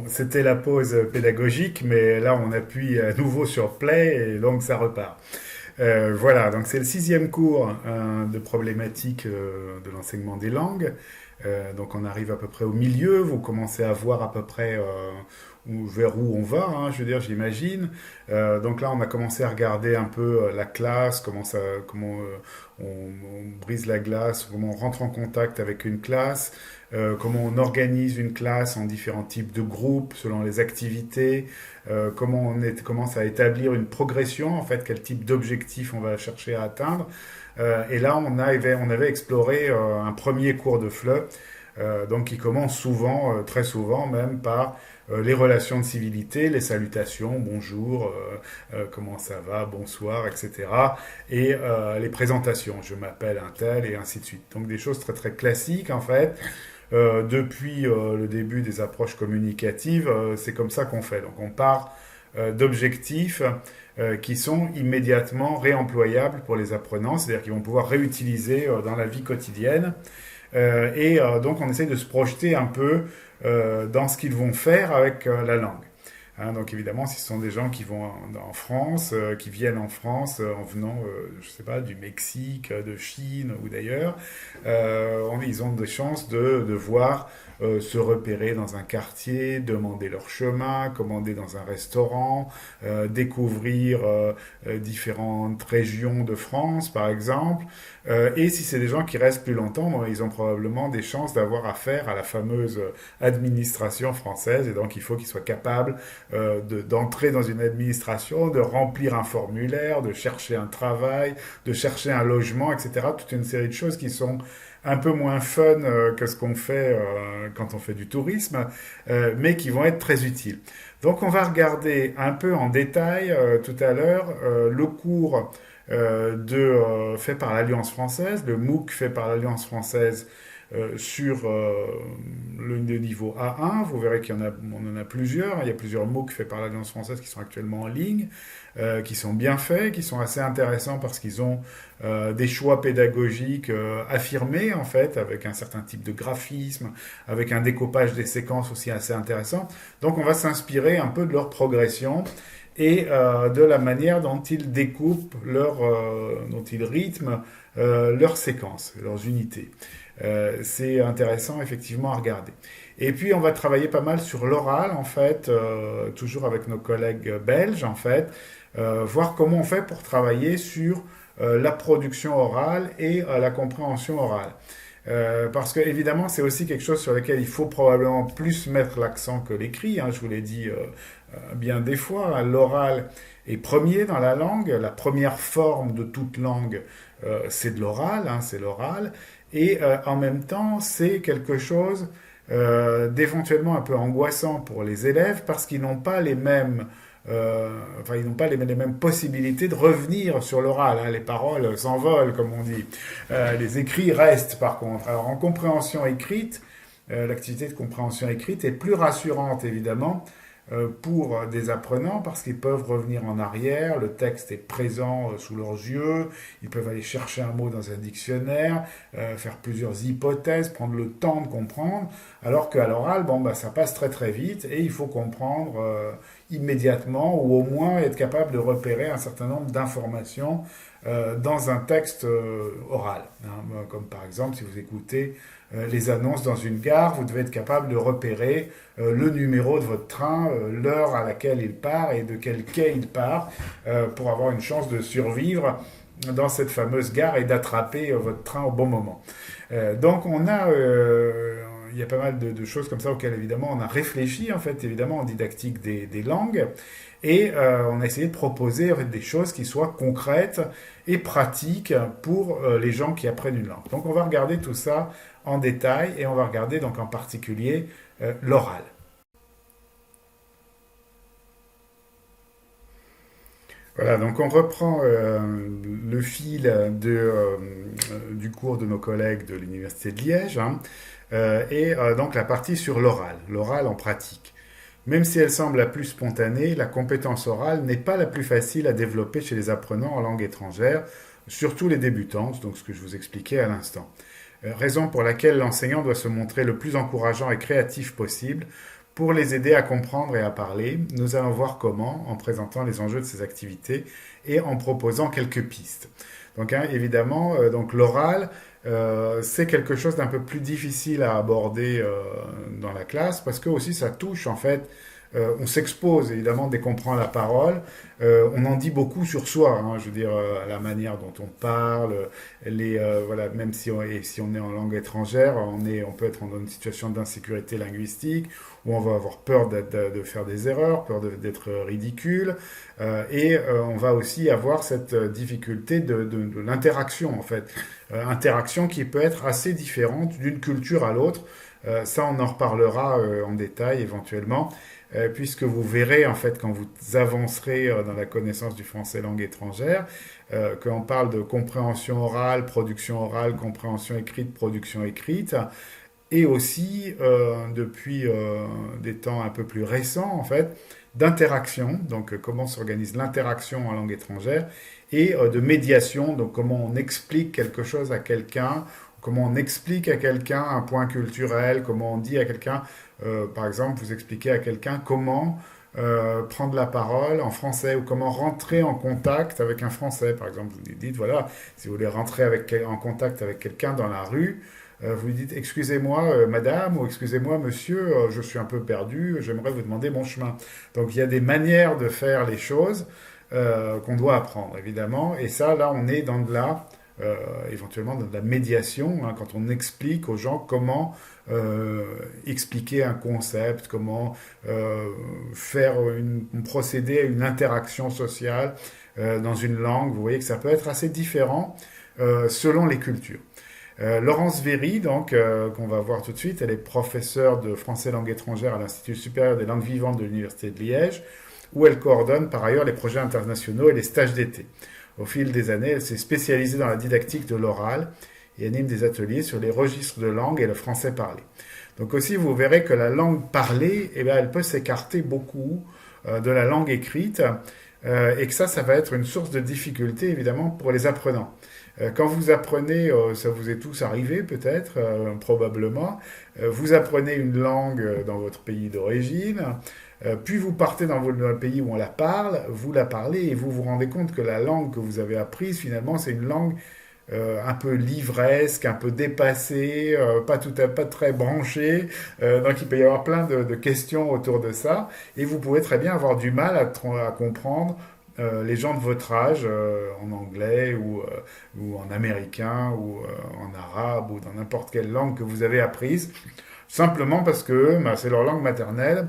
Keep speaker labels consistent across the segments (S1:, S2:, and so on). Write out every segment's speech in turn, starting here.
S1: c'était la pause pédagogique, mais là on appuie à nouveau sur play et donc ça repart. Voilà, donc c'est le sixième cours de problématiques de l'enseignement des langues. Donc on arrive à peu près au milieu, vous commencez à voir à peu près vers où on va, hein, je veux dire, j'imagine. Donc là, on a commencé à regarder un peu la classe, comment on brise la glace, comment on rentre en contact avec une classe, comment on organise une classe en différents types de groupes selon les activités, comment commence à établir une progression, en fait, quel type d'objectif on va chercher à atteindre. Et là, on avait exploré un premier cours de FLE, donc qui commence souvent, très souvent même, par les relations de civilité, les salutations, bonjour, comment ça va, bonsoir, etc. Et les présentations, je m'appelle un tel, et ainsi de suite. Donc des choses très très classiques en fait. Depuis le début des approches communicatives, c'est comme ça qu'on fait. Donc on part d'objectifs qui sont immédiatement réemployables pour les apprenants, c'est-à-dire qu'ils vont pouvoir réutiliser dans la vie quotidienne. Donc on essaie de se projeter un peu dans ce qu'ils vont faire avec la langue. Hein, donc évidemment, si ce sont des gens qui vont en France, qui viennent en France en venant, je sais pas, du Mexique, de Chine ou d'ailleurs, ils ont des chances de voir se repérer dans un quartier, demander leur chemin, commander dans un restaurant, découvrir différentes régions de France, par exemple. Et si c'est des gens qui restent plus longtemps, bon, ils ont probablement des chances d'avoir affaire à la fameuse administration française, et donc il faut qu'ils soient capables d'entrer dans une administration, de remplir un formulaire, de chercher un travail, de chercher un logement, etc. Toute une série de choses qui sont un peu moins fun que ce qu'on fait quand on fait du tourisme, mais qui vont être très utiles. Donc on va regarder un peu en détail tout à l'heure le cours fait par l'Alliance française, le MOOC fait par l'Alliance française sur le niveau A1. Vous verrez on en a plusieurs. Il y a plusieurs MOOC faits par l'Alliance française qui sont actuellement en ligne, qui sont bien faits, qui sont assez intéressants parce qu'ils ont des choix pédagogiques affirmés, en fait, avec un certain type de graphisme, avec un découpage des séquences aussi assez intéressant. Donc on va s'inspirer un peu de leur progression et de la manière dont ils découpent dont ils rythment leurs séquences, leurs unités. C'est intéressant effectivement à regarder. Et puis on va travailler pas mal sur l'oral en fait, toujours avec nos collègues belges en fait, voir comment on fait pour travailler sur la production orale et la compréhension orale. Parce que évidemment c'est aussi quelque chose sur lequel il faut probablement plus mettre l'accent que l'écrit, hein, je vous l'ai dit bien des fois, hein, l'oral est premier dans la langue, la première forme de toute langue c'est de l'oral, hein, c'est l'oral, et en même temps c'est quelque chose d'éventuellement un peu angoissant pour les élèves parce qu'ils n'ont pas les mêmes ils n'ont pas les mêmes possibilités de revenir sur l'oral. Hein. Les paroles s'envolent, comme on dit. Les écrits restent, par contre. Alors, en compréhension écrite, l'activité de compréhension écrite est plus rassurante, évidemment, pour des apprenants parce qu'ils peuvent revenir en arrière, le texte est présent sous leurs yeux, ils peuvent aller chercher un mot dans un dictionnaire, faire plusieurs hypothèses, prendre le temps de comprendre, alors qu'à l'oral, ça passe très très vite et il faut comprendre immédiatement ou au moins être capable de repérer un certain nombre d'informations dans un texte oral. Hein. Comme par exemple, si vous écoutez les annonces dans une gare, vous devez être capable de repérer le numéro de votre train, l'heure à laquelle il part et de quel quai il part, pour avoir une chance de survivre dans cette fameuse gare et d'attraper votre train au bon moment. Donc il y a pas mal de choses comme ça auxquelles évidemment on a réfléchi en fait évidemment en didactique des langues et on a essayé de proposer en fait, des choses qui soient concrètes et pratiques pour les gens qui apprennent une langue. Donc on va regarder tout ça en détail et on va regarder donc en particulier l'oral. Voilà, donc on reprend le fil du cours de nos collègues de l'Université de Liège, hein, donc la partie sur l'oral, l'oral en pratique. Même si elle semble la plus spontanée, la compétence orale n'est pas la plus facile à développer chez les apprenants en langue étrangère, surtout les débutantes, donc ce que je vous expliquais à l'instant. Raison pour laquelle l'enseignant doit se montrer le plus encourageant et créatif possible Pour les aider à comprendre et à parler, nous allons voir comment en présentant les enjeux de ces activités et en proposant quelques pistes. Donc évidemment, donc l'oral, c'est quelque chose d'un peu plus difficile à aborder dans la classe parce que aussi ça touche en fait on s'expose évidemment dès qu'on prend la parole. On en dit beaucoup sur soi, hein, je veux dire, la manière dont on parle, voilà, même si on est en langue étrangère, on peut être dans une situation d'insécurité linguistique où on va avoir peur de faire des erreurs, peur d'être ridicule, on va aussi avoir cette difficulté de l'interaction en fait, interaction qui peut être assez différente d'une culture à l'autre. Ça, on en reparlera en détail éventuellement puisque vous verrez en fait quand vous avancerez dans la connaissance du français langue étrangère, qu'on parle de compréhension orale, compréhension écrite, production écrite, et aussi depuis des temps un peu plus récents en fait, d'interaction, donc comment s'organise l'interaction en langue étrangère, et de médiation, donc comment on explique quelque chose à quelqu'un, comment on explique à quelqu'un un point culturel, comment on dit à quelqu'un, par exemple, vous expliquez à quelqu'un comment prendre la parole en français ou comment rentrer en contact avec un français. Par exemple, vous lui dites, voilà, si vous voulez rentrer en contact avec quelqu'un dans la rue, vous lui dites, excusez-moi madame ou excusez-moi monsieur, je suis un peu perdu, j'aimerais vous demander mon chemin. Donc il y a des manières de faire les choses qu'on doit apprendre, évidemment. Et ça, là, on est dans éventuellement dans de la médiation, hein, quand on explique aux gens comment expliquer un concept, comment procéder à une interaction sociale dans une langue. Vous voyez que ça peut être assez différent selon les cultures. Laurence Véry, donc, qu'on va voir tout de suite, elle est professeure de français langue étrangère à l'Institut supérieur des langues vivantes de l'Université de Liège, où elle coordonne par ailleurs les projets internationaux et les stages d'été. Au fil des années, elle s'est spécialisée dans la didactique de l'oral et anime des ateliers sur les registres de langue et le français parlé. Donc aussi, vous verrez que la langue parlée, elle peut s'écarter beaucoup de la langue écrite et que ça va être une source de difficulté évidemment pour les apprenants. Quand vous apprenez, ça vous est tous arrivé peut-être, probablement, vous apprenez une langue dans votre pays d'origine, puis vous partez dans le pays où on la parle, vous la parlez et vous vous rendez compte que la langue que vous avez apprise, finalement, c'est une langue un peu livresque, un peu dépassée, pas très branchée. Donc il peut y avoir plein de questions autour de ça. Et vous pouvez très bien avoir du mal à comprendre les gens de votre âge en anglais ou en américain ou en arabe ou dans n'importe quelle langue que vous avez apprise, simplement parce que c'est leur langue maternelle.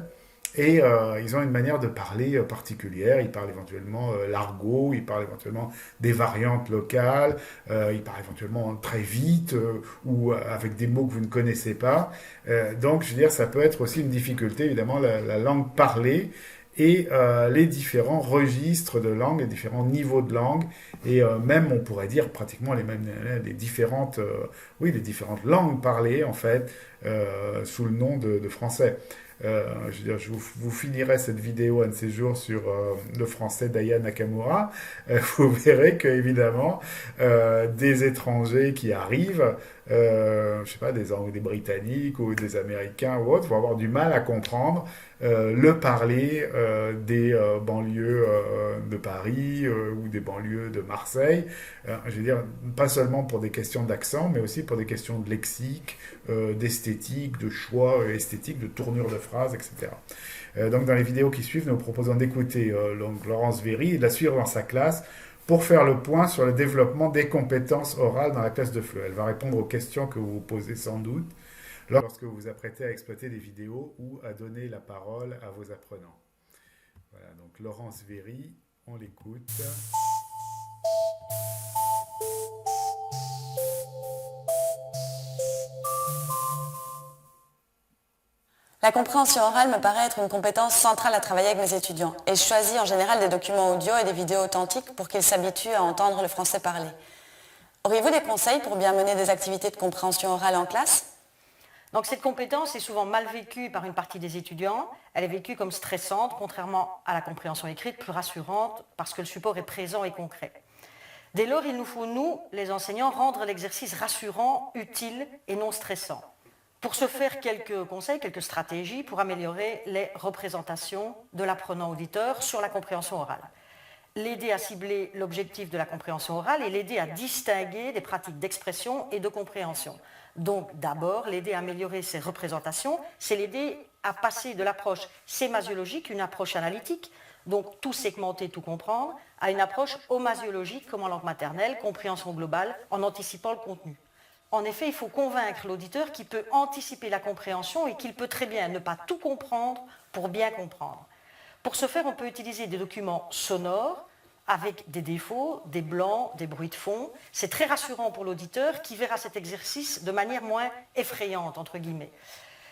S1: Et ils ont une manière de parler particulière. Ils parlent éventuellement l'argot, ils parlent éventuellement des variantes locales, ils parlent éventuellement très vite ou avec des mots que vous ne connaissez pas. Donc, je veux dire, ça peut être aussi une difficulté, évidemment, la langue parlée et les différents registres de langue, les différents niveaux de langue, et même, on pourrait dire, pratiquement les différentes langues parlées, en fait, sous le nom de français. Je veux dire, vous finirez cette vidéo un de ces jours sur le français d'Aya Nakamura. Vous verrez que évidemment des étrangers qui arrivent, je sais pas, des Britanniques ou des Américains ou autres, vont avoir du mal à comprendre le parler des banlieues de Paris ou des banlieues de Marseille. Je veux dire, pas seulement pour des questions d'accent, mais aussi pour des questions de lexique, d'esthétique, de choix esthétique, de tournure de phrases, etc. Donc dans les vidéos qui suivent, nous proposons d'écouter Laurence Véry et de la suivre dans sa classe pour faire le point sur le développement des compétences orales dans la classe de FLE. Elle va répondre aux questions que vous vous posez sans doute lorsque vous vous apprêtez à exploiter des vidéos ou à donner la parole à vos apprenants. Voilà, donc Laurence Véry, on l'écoute.
S2: La compréhension orale me paraît être une compétence centrale à travailler avec mes étudiants et je choisis en général des documents audio et des vidéos authentiques pour qu'ils s'habituent à entendre le français parlé. Auriez-vous des conseils pour bien mener des activités de compréhension orale en classe ?
S3: Donc cette compétence est souvent mal vécue par une partie des étudiants. Elle est vécue comme stressante, contrairement à la compréhension écrite, plus rassurante, parce que le support est présent et concret. Dès lors, il nous faut, nous, les enseignants, rendre l'exercice rassurant, utile et non stressant. Pour ce faire, quelques conseils, quelques stratégies pour améliorer les représentations de l'apprenant auditeur sur la compréhension orale. L'aider à cibler l'objectif de la compréhension orale et l'aider à distinguer des pratiques d'expression et de compréhension. Donc d'abord, l'aider à améliorer ses représentations, c'est l'aider à passer de l'approche sémasiologique, une approche analytique, donc tout segmenter, tout comprendre, à une approche homasiologique comme en langue maternelle, compréhension globale, en anticipant le contenu. En effet, il faut convaincre l'auditeur qu'il peut anticiper la compréhension et qu'il peut très bien ne pas tout comprendre pour bien comprendre. Pour ce faire, on peut utiliser des documents sonores avec des défauts, des blancs, des bruits de fond. C'est très rassurant pour l'auditeur qui verra cet exercice de manière moins effrayante, entre guillemets.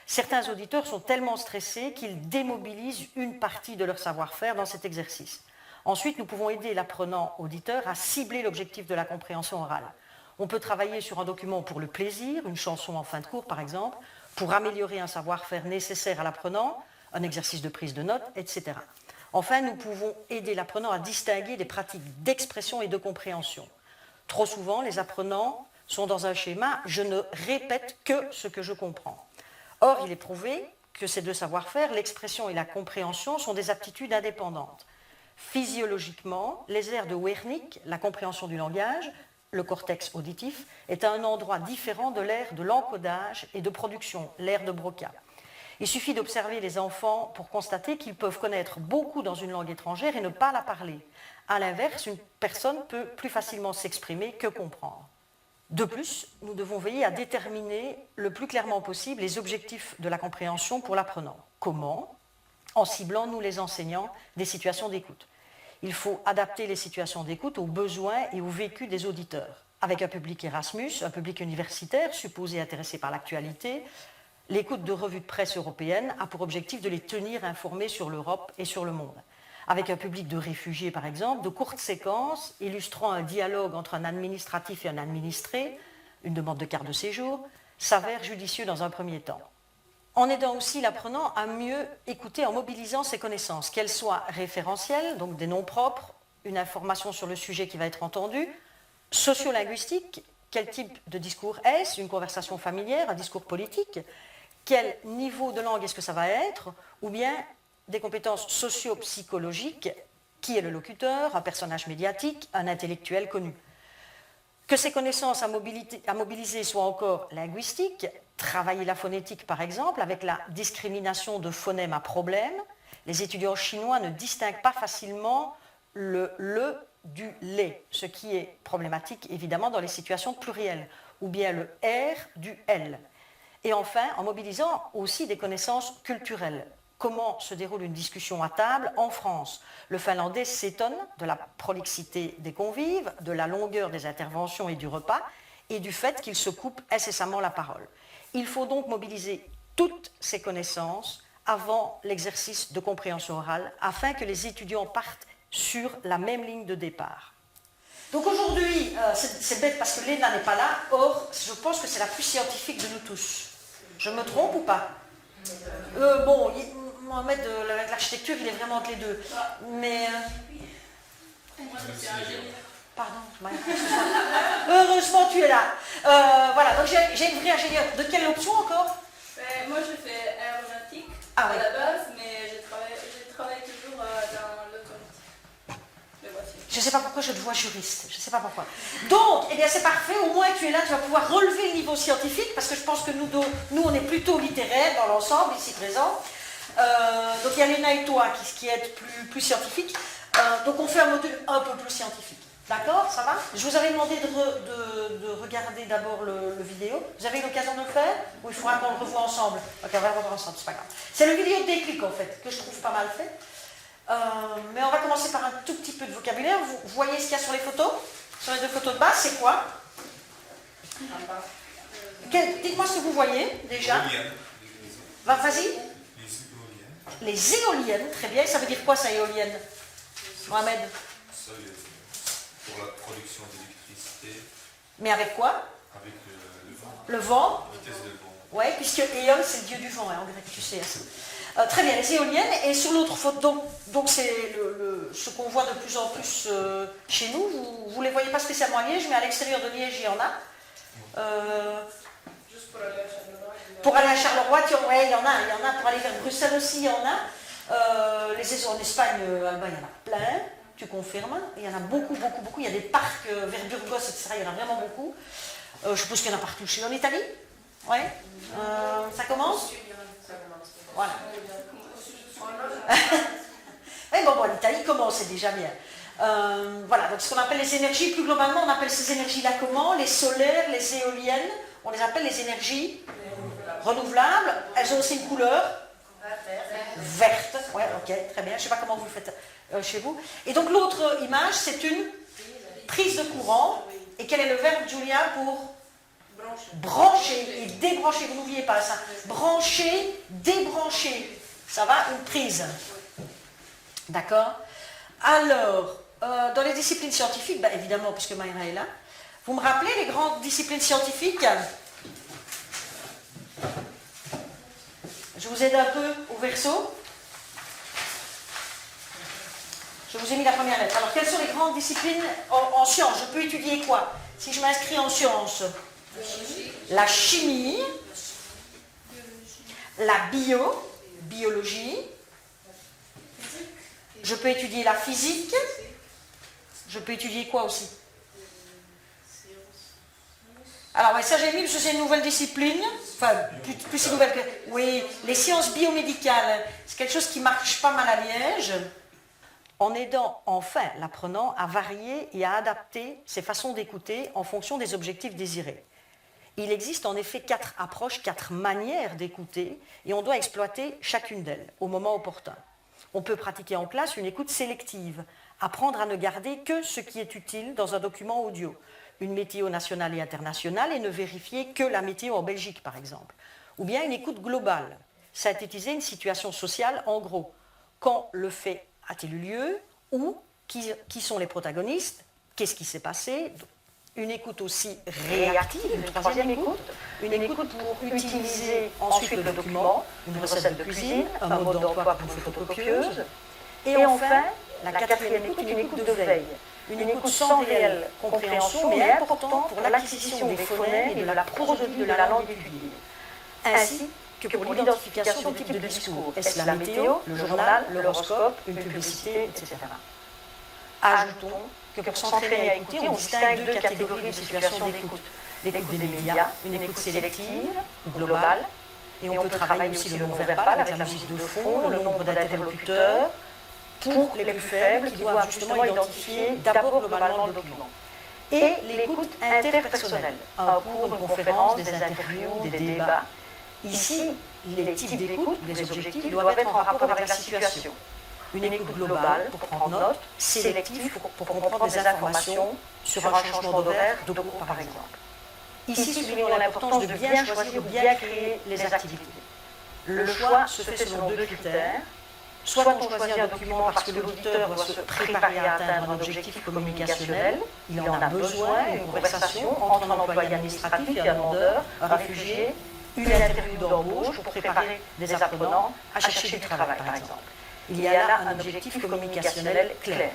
S3: Certains auditeurs sont tellement stressés qu'ils démobilisent une partie de leur savoir-faire dans cet exercice. Ensuite, nous pouvons aider l'apprenant auditeur à cibler l'objectif de la compréhension orale. On peut travailler sur un document pour le plaisir, une chanson en fin de cours par exemple, pour améliorer un savoir-faire nécessaire à l'apprenant, un exercice de prise de notes, etc. Enfin, nous pouvons aider l'apprenant à distinguer des pratiques d'expression et de compréhension. Trop souvent, les apprenants sont dans un schéma « je ne répète que ce que je comprends ». Or, il est prouvé que ces deux savoir-faire, l'expression et la compréhension, sont des aptitudes indépendantes. Physiologiquement, les aires de Wernicke, la compréhension du langage, le cortex auditif, est à un endroit différent de l'aire de l'encodage et de production, l'aire de Broca. Il suffit d'observer les enfants pour constater qu'ils peuvent connaître beaucoup dans une langue étrangère et ne pas la parler. À l'inverse, une personne peut plus facilement s'exprimer que comprendre. De plus, nous devons veiller à déterminer le plus clairement possible les objectifs de la compréhension pour l'apprenant. Comment ? En ciblant, nous les enseignants, des situations d'écoute. Il faut adapter les situations d'écoute aux besoins et au vécu des auditeurs. Avec un public Erasmus, un public universitaire supposé intéressé par l'actualité, l'écoute de revues de presse européennes a pour objectif de les tenir informés sur l'Europe et sur le monde. Avec un public de réfugiés, par exemple, de courtes séquences illustrant un dialogue entre un administratif et un administré, une demande de carte de séjour, s'avèrent judicieux dans un premier temps. En aidant aussi l'apprenant à mieux écouter en mobilisant ses connaissances, qu'elles soient référentielles, donc des noms propres, une information sur le sujet qui va être entendu, sociolinguistique, quel type de discours est-ce, une conversation familière, un discours politique, quel niveau de langue est-ce que ça va être, ou bien des compétences socio-psychologiques, qui est le locuteur, un personnage médiatique, un intellectuel connu. Que ces connaissances à mobiliser soient encore linguistiques, travailler la phonétique par exemple, avec la discrimination de phonèmes à problème. Les étudiants chinois ne distinguent pas facilement le du les, ce qui est problématique évidemment dans les situations plurielles, ou bien le R du L. Et enfin, en mobilisant aussi des connaissances culturelles. Comment se déroule une discussion à table en France? Le finlandais s'étonne de la prolixité des convives, de la longueur des interventions et du repas, et du fait qu'il se coupe incessamment la parole. Il faut donc mobiliser toutes ces connaissances avant l'exercice de compréhension orale, afin que les étudiants partent sur la même ligne de départ. Donc aujourd'hui, c'est bête parce que Léna n'est pas là, or je pense que c'est la plus scientifique de nous tous. Je me trompe ou pas? Bon, Mohamed, avec l'architecture, il est vraiment entre les deux. Mais...
S4: Moi, je suis ingénieur.
S3: Pardon, heureusement tu es là. Voilà, donc j'ai une vraie ingénieure. De quelle option encore?
S4: Moi, je fais aéronautique
S3: Ah,
S4: à
S3: oui.
S4: la base, mais je travaille toujours dans l'automotive. Les voitures.
S3: Je ne sais pas pourquoi je te vois juriste, je ne sais pas pourquoi. Donc, eh bien c'est parfait, au moins tu es là, tu vas pouvoir relever le niveau scientifique, parce que je pense que nous on est plutôt littéraires dans l'ensemble, ici présent. Donc il y a Léna et toi qui êtes plus scientifiques. Donc on fait un module un peu plus scientifique. D'accord, ça va? Je vous avais demandé de regarder d'abord le vidéo. Vous avez eu l'occasion de le faire? Ou il faudra qu'on le revoie ensemble? Ok, on va le revoir ensemble, c'est pas grave. C'est le vidéo de déclic en fait, que je trouve pas mal fait. Mais on va commencer par un tout petit peu de vocabulaire. Vous voyez ce qu'il y a sur les photos? Sur les deux photos de base, c'est quoi? Dites-moi ce que vous voyez déjà. Vas-y. Les éoliennes, très bien. Ça veut dire quoi ça, éolienne? Mohamed?
S5: Pour la production d'électricité.
S3: Mais avec quoi?
S5: Avec le vent.
S3: Le vent?
S5: La vitesse de vent.
S3: Oui, puisque Éole, c'est le dieu du vent, hein, en grec, tu sais. Très bien, les éoliennes. Et sur l'autre photo, donc c'est ce qu'on voit de plus en plus chez nous. Vous ne les voyez pas spécialement à Liège, mais à l'extérieur de Liège, il y en a. Pour aller à Charleroi, ouais, il y en a. Pour aller vers Bruxelles aussi, il y en a. En Espagne, Alba, il y en a plein. Tu confirmes? Il y en a beaucoup. Il y a des parcs vers Burgos, etc. Il y en a vraiment beaucoup. Je suppose qu'il y en a partout. En Italie? Ouais. Ça commence? Voilà. Et bon, l'Italie commence, c'est déjà bien. Voilà, donc ce qu'on appelle les énergies, plus globalement, on appelle ces énergies-là comment? Les solaires, les éoliennes, on les appelle les énergies renouvelables. Elles ont aussi une couleur verte. Ouais, ok, très bien. Je ne sais pas comment vous le faites chez vous. Et donc l'autre image, c'est une prise de courant. Et quel est le verbe, Julia, pour brancher et débrancher? Vous n'oubliez pas ça. Brancher, débrancher. Ça va? Une prise. D'accord? Alors, dans les disciplines scientifiques, bah, évidemment, puisque Mayra est là, vous me rappelez les grandes disciplines scientifiques? Je vous aide un peu au verso. Je vous ai mis la première lettre. Alors, quelles sont les grandes disciplines en sciences? Je peux étudier quoi? Si je m'inscris en sciences, la chimie, la biologie. Je peux étudier la physique. Je peux étudier quoi aussi? Alors, ça j'ai mis parce que c'est une nouvelle discipline. Enfin, plus si nouvelle que... Oui, les sciences biomédicales. C'est quelque chose qui marche pas mal à Liège. En aidant enfin l'apprenant à varier et à adapter ses façons d'écouter en fonction des objectifs désirés. Il existe en effet 4 approches, 4 manières d'écouter, et on doit exploiter chacune d'elles au moment opportun. On peut pratiquer en classe une écoute sélective, apprendre à ne garder que ce qui est utile dans un document audio, une météo nationale et internationale, et ne vérifier que la météo en Belgique, par exemple. Ou bien une écoute globale, synthétiser une situation sociale en gros. Quand le fait a-t-il eu lieu? Ou qui sont les protagonistes? Qu'est-ce qui s'est passé? Une écoute aussi réactive, une troisième écoute, une écoute pour utiliser ensuite le document, une recette de cuisine, un mode d'emploi pour une photocopieuse, et enfin, la quatrième écoute, une écoute de veille, une écoute sans réelle compréhension, mais importante pour l'acquisition des phonèmes et de la prosodie de la langue étudiée, ainsi que pour l'identification du type de discours. Est-ce la météo, le journal, l'horoscope, une publicité, etc. Ajoutons que pour s'entraîner à écouter, on distingue 2 catégories de situations d'écoute. L'écoute des médias, une écoute sélective ou globale, et on peut travailler aussi le non-verbal avec la musique de fond, le nombre d'interlocuteurs, pour les plus faibles qui doivent justement identifier d'abord globalement le document. Et l'écoute interpersonnelle, un cours, une conférence, des interviews, des débats. Ici, les types d'écoute, les objectifs doivent être en rapport avec la situation. Une écoute globale pour prendre note, sélective pour comprendre des informations sur un changement d'horaire, de cours par exemple. Ici, soulignons l'importance de bien choisir ou bien créer les activités. Le choix se fait selon 2 critères. Soit on choisit un document parce que l'auditeur doit se préparer à atteindre un objectif communicationnel, il en a besoin, une conversation entre un employé administratif et un demandeur, un réfugié, une interview d'embauche pour préparer des apprenants à chercher du travail par exemple. Il y a là un objectif communicationnel clair.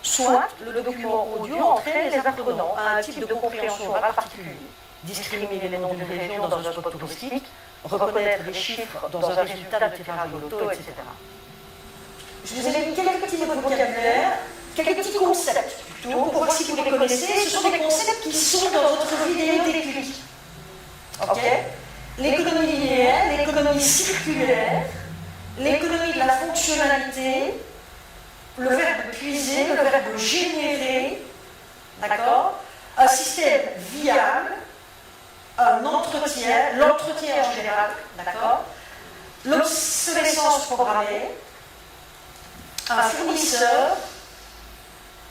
S3: Soit le document audio entraîne les apprenants à un type de compréhension orale particulier. Discriminer les noms d'une région dans un spot touristique, reconnaître des chiffres dans un résultat de tirage au loto, etc. Je vous ai mis quelques petits mots de vocabulaire, quelques petits concepts plutôt, pour voir si vous les connaissez. Ce sont des concepts qui sont dans votre vidéo d'étude. Ok? L'économie linéaire, l'économie circulaire, l'économie de la fonctionnalité, le verbe puiser, le verbe générer, d'accord? Un système viable, un entretien, l'entretien en général, d'accord? L'obsolescence programmée, un fournisseur,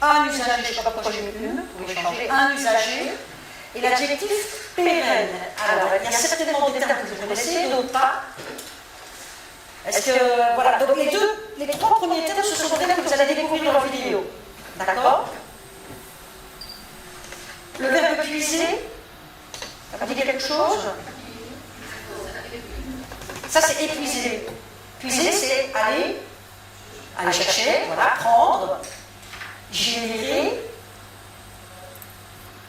S3: un usager, je ne sais pas pourquoi j'ai mis une, vous pouvez changer, un usager, et l'adjectif pérenne. Alors, il y a certainement des termes que vous connaissez, d'autres pas. Est-ce que, voilà, donc les 3 premiers termes, ce sont des termes que vous allez découvrir dans la vidéo. D'accord? Le verbe puiser, ça vous dit quelque chose? Ça, c'est épuiser. Puiser, c'est aller chercher, voilà, prendre, générer,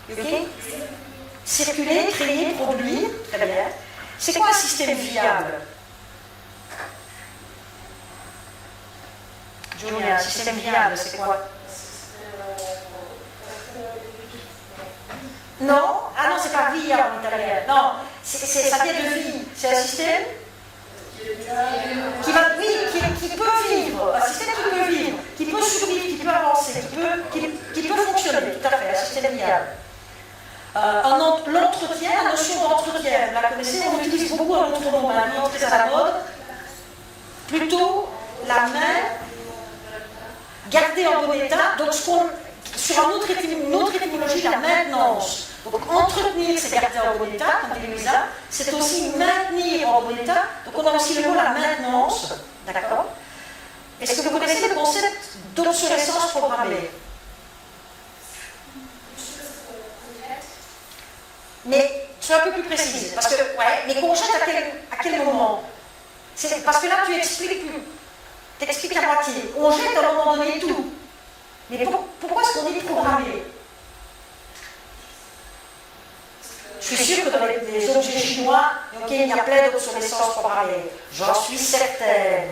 S3: ok? Circuler, créer, produire, très bien. C'est quoi un système viable? Julia, un système viable, c'est quoi? Non? Ah non, c'est pas via en italien. Non, ça vient de vie. C'est un système qui va, oui, qui peut vivre. Un système qui peut vivre, qui peut survivre, qui peut avancer, qui peut fonctionner. Tout à fait, un système viable. L'entretien, la notion d'entretien, vous la connaissez, on l'utilise beaucoup dans notre monde maintenant, très à la mode. Plutôt la main gardée en bon état, donc sur une autre étymologie, la maintenance. Donc entretenir, c'est garder en bon état, comme dit Louisa, c'est aussi maintenir en bon état, donc on a aussi le mot la maintenance, d'accord? Est-ce que vous connaissez le concept d'obsolescence programmée? Mais sois un peu plus précise, parce que, ouais, mais qu'on jette à quel moment? Parce que là, tu expliques à moitié. On jette à un moment donné tout. Mais pourquoi est-ce qu'on dit programmé? Je suis sûre que dans les objets chinois, okay, il y a plein d'obsolescence programmée. J'en suis certaine.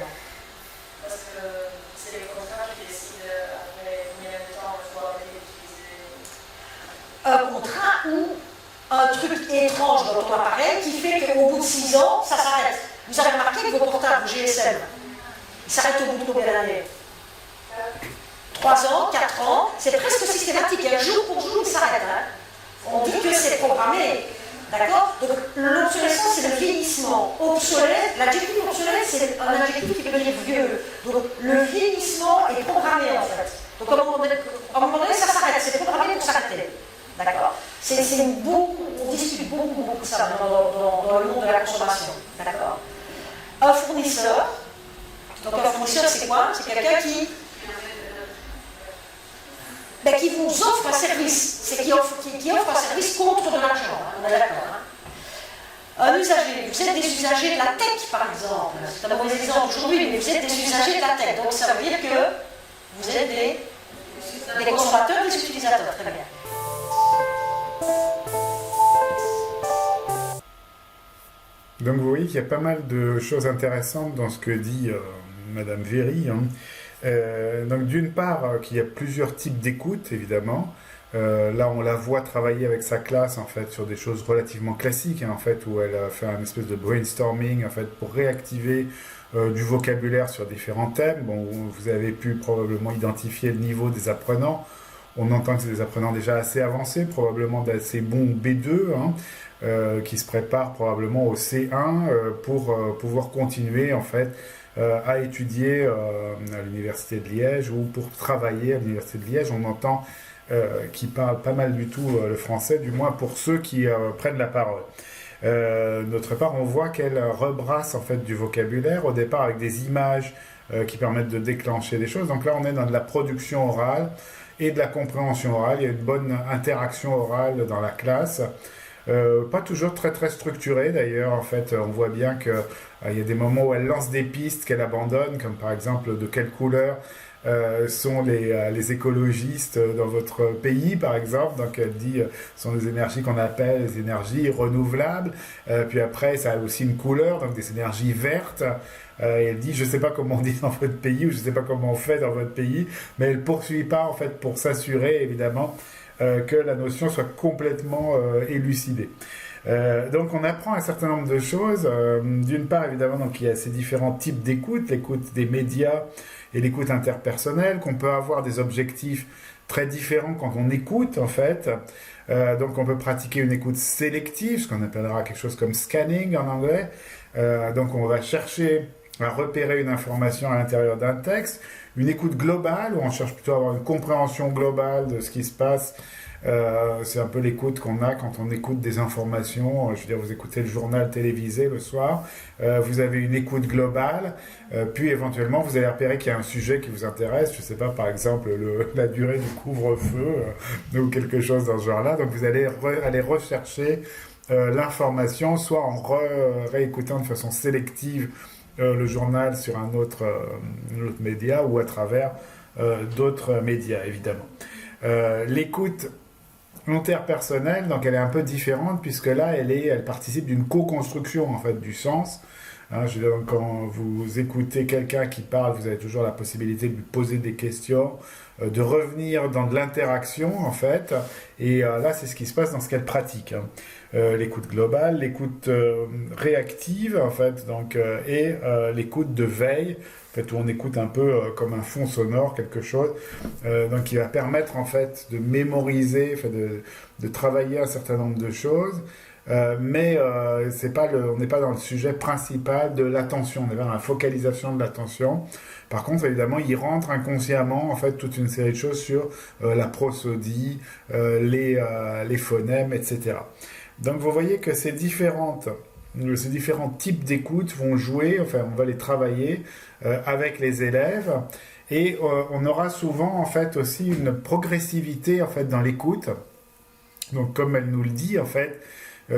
S4: Parce que c'est les contrats qui décident après combien de temps il faut arrêter d'utiliser.
S3: Un contrat ou un truc étrange dans ton appareil qui fait qu'au bout de 6 ans, ça s'arrête. Vous avez remarqué que vos portables, vos GSM, ils s'arrêtent au bout de combien d'années? 3 ans, 4 ans, c'est presque systématique. Et jour pour jour, ils s'arrêtent. Hein. On dit que c'est programmé. D'accord? Donc l'obsolescence, c'est le vieillissement. Obsolète, l'adjectif obsolète, c'est un adjectif qui veut dire vieux. Donc le vieillissement est programmé en fait. Donc à un moment donné ça s'arrête, c'est programmé pour s'arrêter. D'accord? On discute beaucoup ça dans le monde de la consommation. D'accord? Un fournisseur, donc un fournisseur c'est quoi? C'est quelqu'un qui vous offre un service, c'est qui offre un service contre de l'argent, on est d'accord. Hein. Un usager, vous êtes des usagers de la tech par exemple, c'est un mauvais exemple aujourd'hui, mais vous êtes des usagers de la tech, donc ça veut dire que vous êtes des consommateurs, des utilisateurs, très bien.
S1: Donc vous voyez qu'il y a pas mal de choses intéressantes dans ce que dit Madame Véry. Hein. Donc d'une part, qu'il y a plusieurs types d'écoute, évidemment. Là, on la voit travailler avec sa classe, en fait, sur des choses relativement classiques, hein, en fait, où elle a fait un espèce de brainstorming, en fait, pour réactiver du vocabulaire sur différents thèmes. Bon, vous avez pu probablement identifier le niveau des apprenants. On entend que c'est des apprenants déjà assez avancés, probablement d'assez bons B2, hein, qui se préparent probablement au C1 pour pouvoir continuer, en fait, à étudier à l'Université de Liège ou pour travailler à l'Université de Liège. On entend qu'ils parlent pas mal du tout le français, du moins pour ceux qui prennent la parole. D'autre part, on voit qu'elle rebrasse en fait du vocabulaire, au départ avec des images qui permettent de déclencher des choses. Donc là, on est dans de la production orale et de la compréhension orale. Il y a une bonne interaction orale dans la classe. Pas toujours très structurée d'ailleurs, en fait, on voit bien qu'il y a des moments où elle lance des pistes qu'elle abandonne, comme par exemple de quelle couleur sont les écologistes dans votre pays, par exemple. Donc elle dit ce sont des énergies qu'on appelle les énergies renouvelables. Puis après, ça a aussi une couleur, donc des énergies vertes. Et elle dit, je ne sais pas comment on dit dans votre pays, ou je ne sais pas comment on fait dans votre pays, mais elle ne poursuit pas, en fait, pour s'assurer, évidemment, que la notion soit complètement élucidée. Donc on apprend un certain nombre de choses. D'une part, évidemment, donc, il y a ces différents types d'écoute, l'écoute des médias et l'écoute interpersonnelle, qu'on peut avoir des objectifs très différents quand on écoute, en fait. Donc on peut pratiquer une écoute sélective, ce qu'on appellera quelque chose comme scanning en anglais. Donc on va chercher à repérer une information à l'intérieur d'un texte. Une écoute globale, où on cherche plutôt à avoir une compréhension globale de ce qui se passe. C'est un peu l'écoute qu'on a quand on écoute des informations. Je veux dire, vous écoutez le journal télévisé le soir, vous avez une écoute globale, puis éventuellement vous allez repérer qu'il y a un sujet qui vous intéresse, je ne sais pas, par exemple la durée du couvre-feu ou quelque chose dans ce genre-là. Donc vous allez aller rechercher l'information, soit en réécoutant de façon sélective le journal sur un autre média ou à travers d'autres médias, évidemment. L'écoute L'interpersonnelle, donc elle est un peu différente puisque là, elle participe d'une co-construction en fait du sens. Hein, je veux dire, quand vous écoutez quelqu'un qui parle, vous avez toujours la possibilité de lui poser des questions, de revenir dans de l'interaction en fait. Et là, c'est ce qui se passe dans ce qu'elle pratique. Hein. L'écoute globale, l'écoute réactive en fait, donc, et l'écoute de veille. En fait, où on écoute un peu comme un fond sonore, quelque chose, donc qui va permettre en fait de mémoriser, enfin, de travailler un certain nombre de choses. Mais on n'est pas dans le sujet principal de l'attention, on est dans la focalisation de l'attention. Par contre, évidemment, il rentre inconsciemment en fait toute une série de choses sur la prosodie, les phonèmes, etc. Donc vous voyez que ces différents types d'écoute vont jouer, enfin on va les travailler avec les élèves. Et on aura souvent en fait aussi une progressivité en fait dans l'écoute. Donc comme elle nous le dit en fait,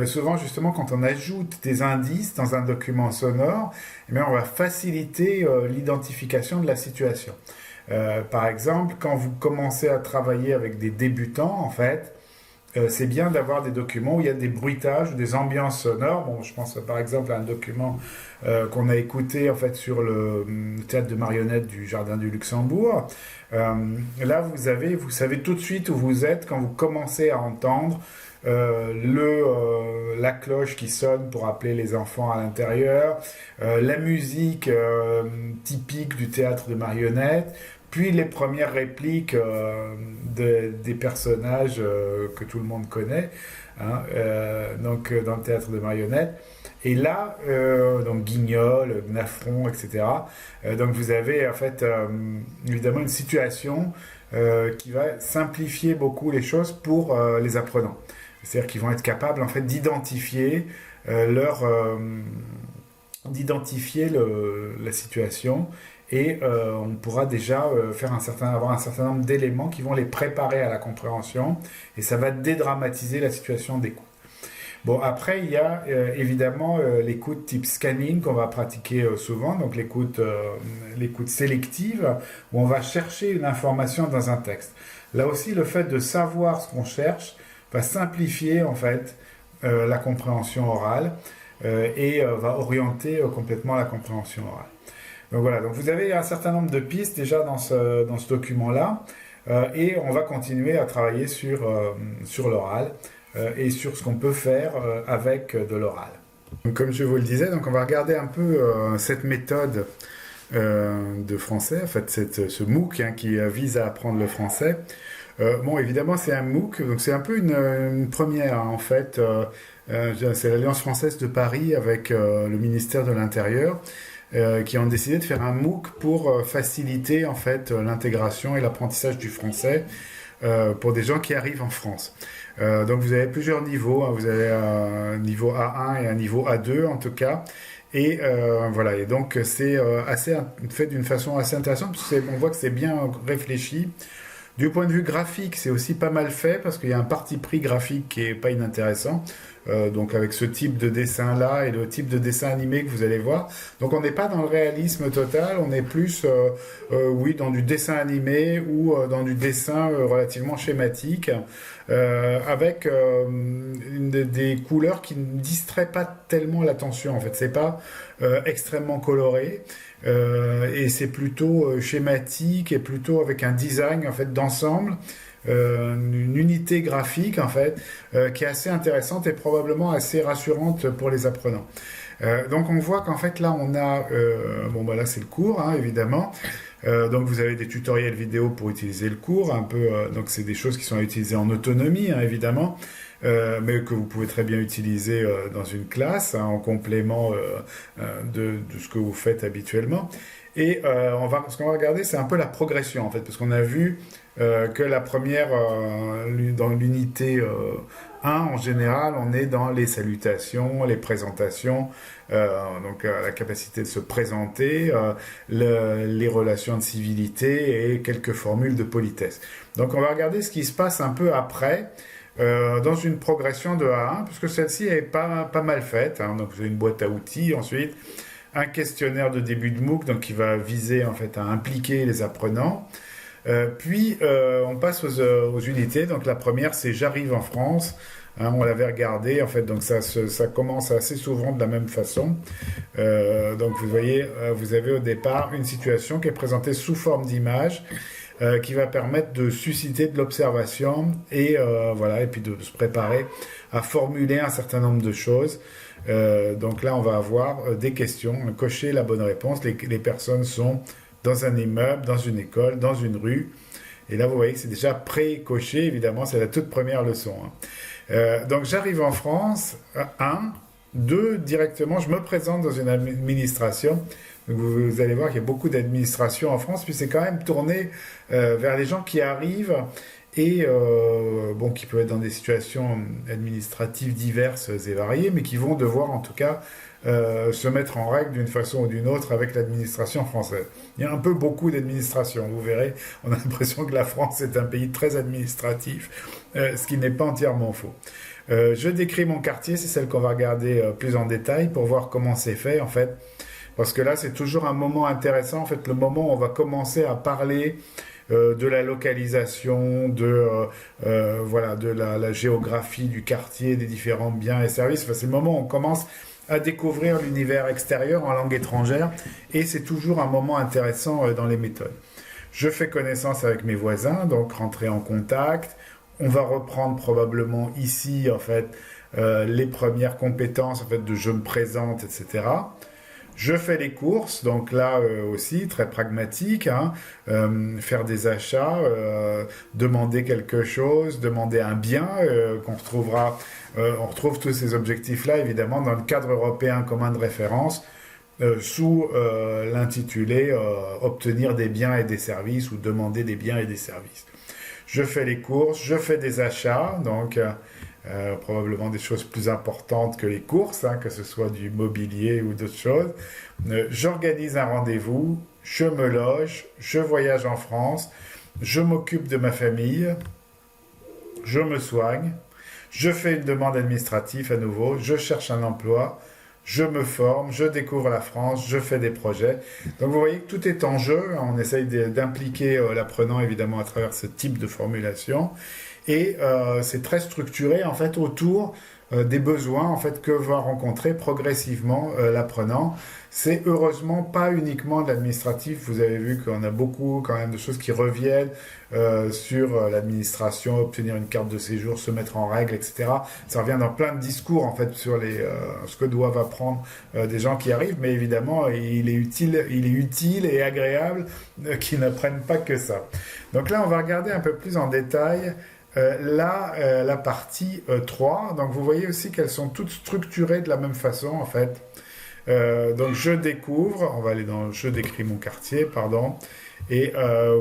S1: souvent justement quand on ajoute des indices dans un document sonore, eh bien, on va faciliter l'identification de la situation. Par exemple, quand vous commencez à travailler avec des débutants en fait, c'est bien d'avoir des documents où il y a des bruitages, des ambiances sonores. Bon, je pense par exemple à un document qu'on a écouté en fait sur le théâtre de marionnettes du Jardin du Luxembourg. Là, vous savez tout de suite où vous êtes quand vous commencez à entendre la cloche qui sonne pour appeler les enfants à l'intérieur, la musique typique du théâtre de marionnettes, puis les premières répliques des personnages que tout le monde connaît, hein, donc dans le théâtre de marionnettes. Et là, donc Guignol, Gnafron, etc. Donc vous avez en fait évidemment une situation qui va simplifier beaucoup les choses pour les apprenants. C'est-à-dire qu'ils vont être capables en fait d'identifier la situation. Et on pourra déjà avoir un certain nombre d'éléments qui vont les préparer à la compréhension et ça va dédramatiser la situation d'écoute. Bon, après, il y a évidemment l'écoute type scanning qu'on va pratiquer souvent, donc l'écoute sélective, où on va chercher une information dans un texte. Là aussi, le fait de savoir ce qu'on cherche va simplifier en fait la compréhension orale et va orienter complètement la compréhension orale. Donc voilà, donc vous avez un certain nombre de pistes déjà dans ce document-là, et on va continuer à travailler sur l'oral et sur ce qu'on peut faire avec de l'oral. Donc, comme je vous le disais, donc on va regarder un peu cette méthode de français, en fait ce MOOC hein, qui vise à apprendre le français. Bon, évidemment, c'est un MOOC, donc c'est un peu une première hein, en fait. C'est l'Alliance française de Paris avec le ministère de l'Intérieur. Qui ont décidé de faire un MOOC pour faciliter en fait l'intégration et l'apprentissage du français pour des gens qui arrivent en France. Donc vous avez plusieurs niveaux, hein. Vous avez un niveau A1 et un niveau A2 en tout cas. Et voilà, et donc c'est fait d'une façon assez intéressante parce qu'on voit que c'est bien réfléchi. Du point de vue graphique, c'est aussi pas mal fait parce qu'il y a un parti pris graphique qui est pas inintéressant. Donc avec ce type de dessin-là et le type de dessin animé que vous allez voir. Donc on n'est pas dans le réalisme total, on est plus oui, dans du dessin animé ou dans du dessin relativement schématique, avec des couleurs qui ne distraient pas tellement l'attention. En fait, c'est pas extrêmement coloré. Et c'est plutôt schématique et plutôt avec un design en fait d'ensemble, une unité graphique en fait qui est assez intéressante et probablement assez rassurante pour les apprenants. Donc on voit qu'en fait là on a là c'est le cours hein, évidemment. Donc vous avez des tutoriels vidéo pour utiliser le cours un peu, donc c'est des choses qui sont à utiliser en autonomie hein, évidemment. Mais que vous pouvez très bien utiliser dans une classe hein, en complément de ce que vous faites habituellement. Et ce qu'on va regarder, c'est un peu la progression en fait, parce qu'on a vu que la première, dans l'unité 1 en général, on est dans les salutations, les présentations, donc la capacité de se présenter, les relations de civilité et quelques formules de politesse. Donc on va regarder ce qui se passe un peu après. Dans une progression de A1, puisque celle-ci est pas mal faite. Hein, donc vous avez une boîte à outils, ensuite un questionnaire de début de MOOC, donc qui va viser en fait à impliquer les apprenants. Puis on passe aux unités. Donc la première, c'est j'arrive en France. Hein, on l'avait regardé, en fait, donc ça commence assez souvent de la même façon. Donc vous voyez, vous avez au départ une situation qui est présentée sous forme d'image, qui va permettre de susciter de l'observation et voilà, et puis de se préparer à formuler un certain nombre de choses. Donc là, on va avoir des questions, cocher la bonne réponse. Les personnes sont dans un immeuble, dans une école, dans une rue. Et là, vous voyez que c'est déjà pré-coché, évidemment, c'est la toute première leçon. Hein. Donc j'arrive en France, 1, 2, directement, je me présente dans une administration. Donc, vous allez voir qu'il y a beaucoup d'administrations en France, puis c'est quand même tourné vers les gens qui arrivent et bon, qui peuvent être dans des situations administratives diverses et variées, mais qui vont devoir en tout cas se mettre en règle d'une façon ou d'une autre avec l'administration française. Il y a un peu beaucoup d'administrations, vous verrez, on a l'impression que la France est un pays très administratif, ce qui n'est pas entièrement faux. Je décris mon quartier, c'est celle qu'on va regarder plus en détail pour voir comment c'est fait en fait, parce que là c'est toujours un moment intéressant, en fait le moment où on va commencer à parler de la localisation, voilà, de la géographie du quartier, des différents biens et services. Enfin, c'est le moment où on commence à découvrir l'univers extérieur en langue étrangère et c'est toujours un moment intéressant dans les méthodes. Je fais connaissance avec mes voisins, donc rentrer en contact. On va reprendre probablement ici en fait les premières compétences en fait de je me présente, etc. Je fais les courses, donc là aussi très pragmatique, hein, faire des achats, demander quelque chose, demander un bien qu'on retrouvera. On retrouve tous ces objectifs-là évidemment dans le cadre européen commun de référence sous l'intitulé obtenir des biens et des services ou demander des biens et des services. Je fais les courses, je fais des achats, donc probablement des choses plus importantes que les courses, hein, que ce soit du mobilier ou d'autres choses. J'organise un rendez-vous, je me loge, je voyage en France, je m'occupe de ma famille, je me soigne, je fais une demande administrative à nouveau, je cherche un emploi, je me forme, je découvre la France, je fais des projets. Donc vous voyez que tout est en jeu, on essaye d'impliquer l'apprenant évidemment à travers ce type de formulation. Et c'est très structuré en fait autour des besoins en fait que va rencontrer progressivement l'apprenant. C'est heureusement pas uniquement de l'administratif. Vous avez vu qu'on a beaucoup quand même de choses qui reviennent sur l'administration, obtenir une carte de séjour, se mettre en règle, etc. Ça revient dans plein de discours en fait sur ce que doivent apprendre des gens qui arrivent. Mais évidemment, il est utile et agréable qu'ils n'apprennent pas que ça. Donc là, on va regarder un peu plus en détail. La partie 3, donc vous voyez aussi qu'elles sont toutes structurées de la même façon en fait. Donc je découvre, on va aller dans je décris mon quartier, pardon, et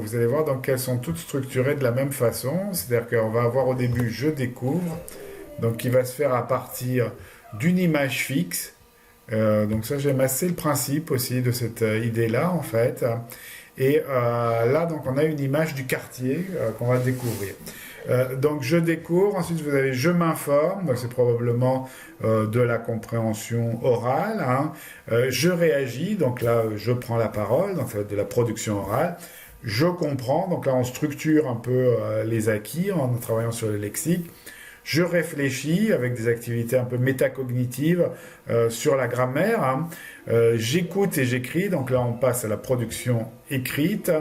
S1: vous allez voir donc qu'elles sont toutes structurées de la même façon, c'est-à-dire qu'on va avoir au début je découvre, donc qui va se faire à partir d'une image fixe, donc ça j'aime assez le principe aussi de cette idée-là en fait, et là donc on a une image du quartier qu'on va découvrir. Donc je découvre, ensuite vous avez je m'informe, donc c'est probablement de la compréhension orale, hein. Je réagis, donc là je prends la parole, donc ça va être de la production orale. Je comprends, donc là on structure un peu les acquis en travaillant sur le lexique. Je réfléchis avec des activités un peu métacognitives sur la grammaire, hein. J'écoute et j'écris, donc là on passe à la production écrite.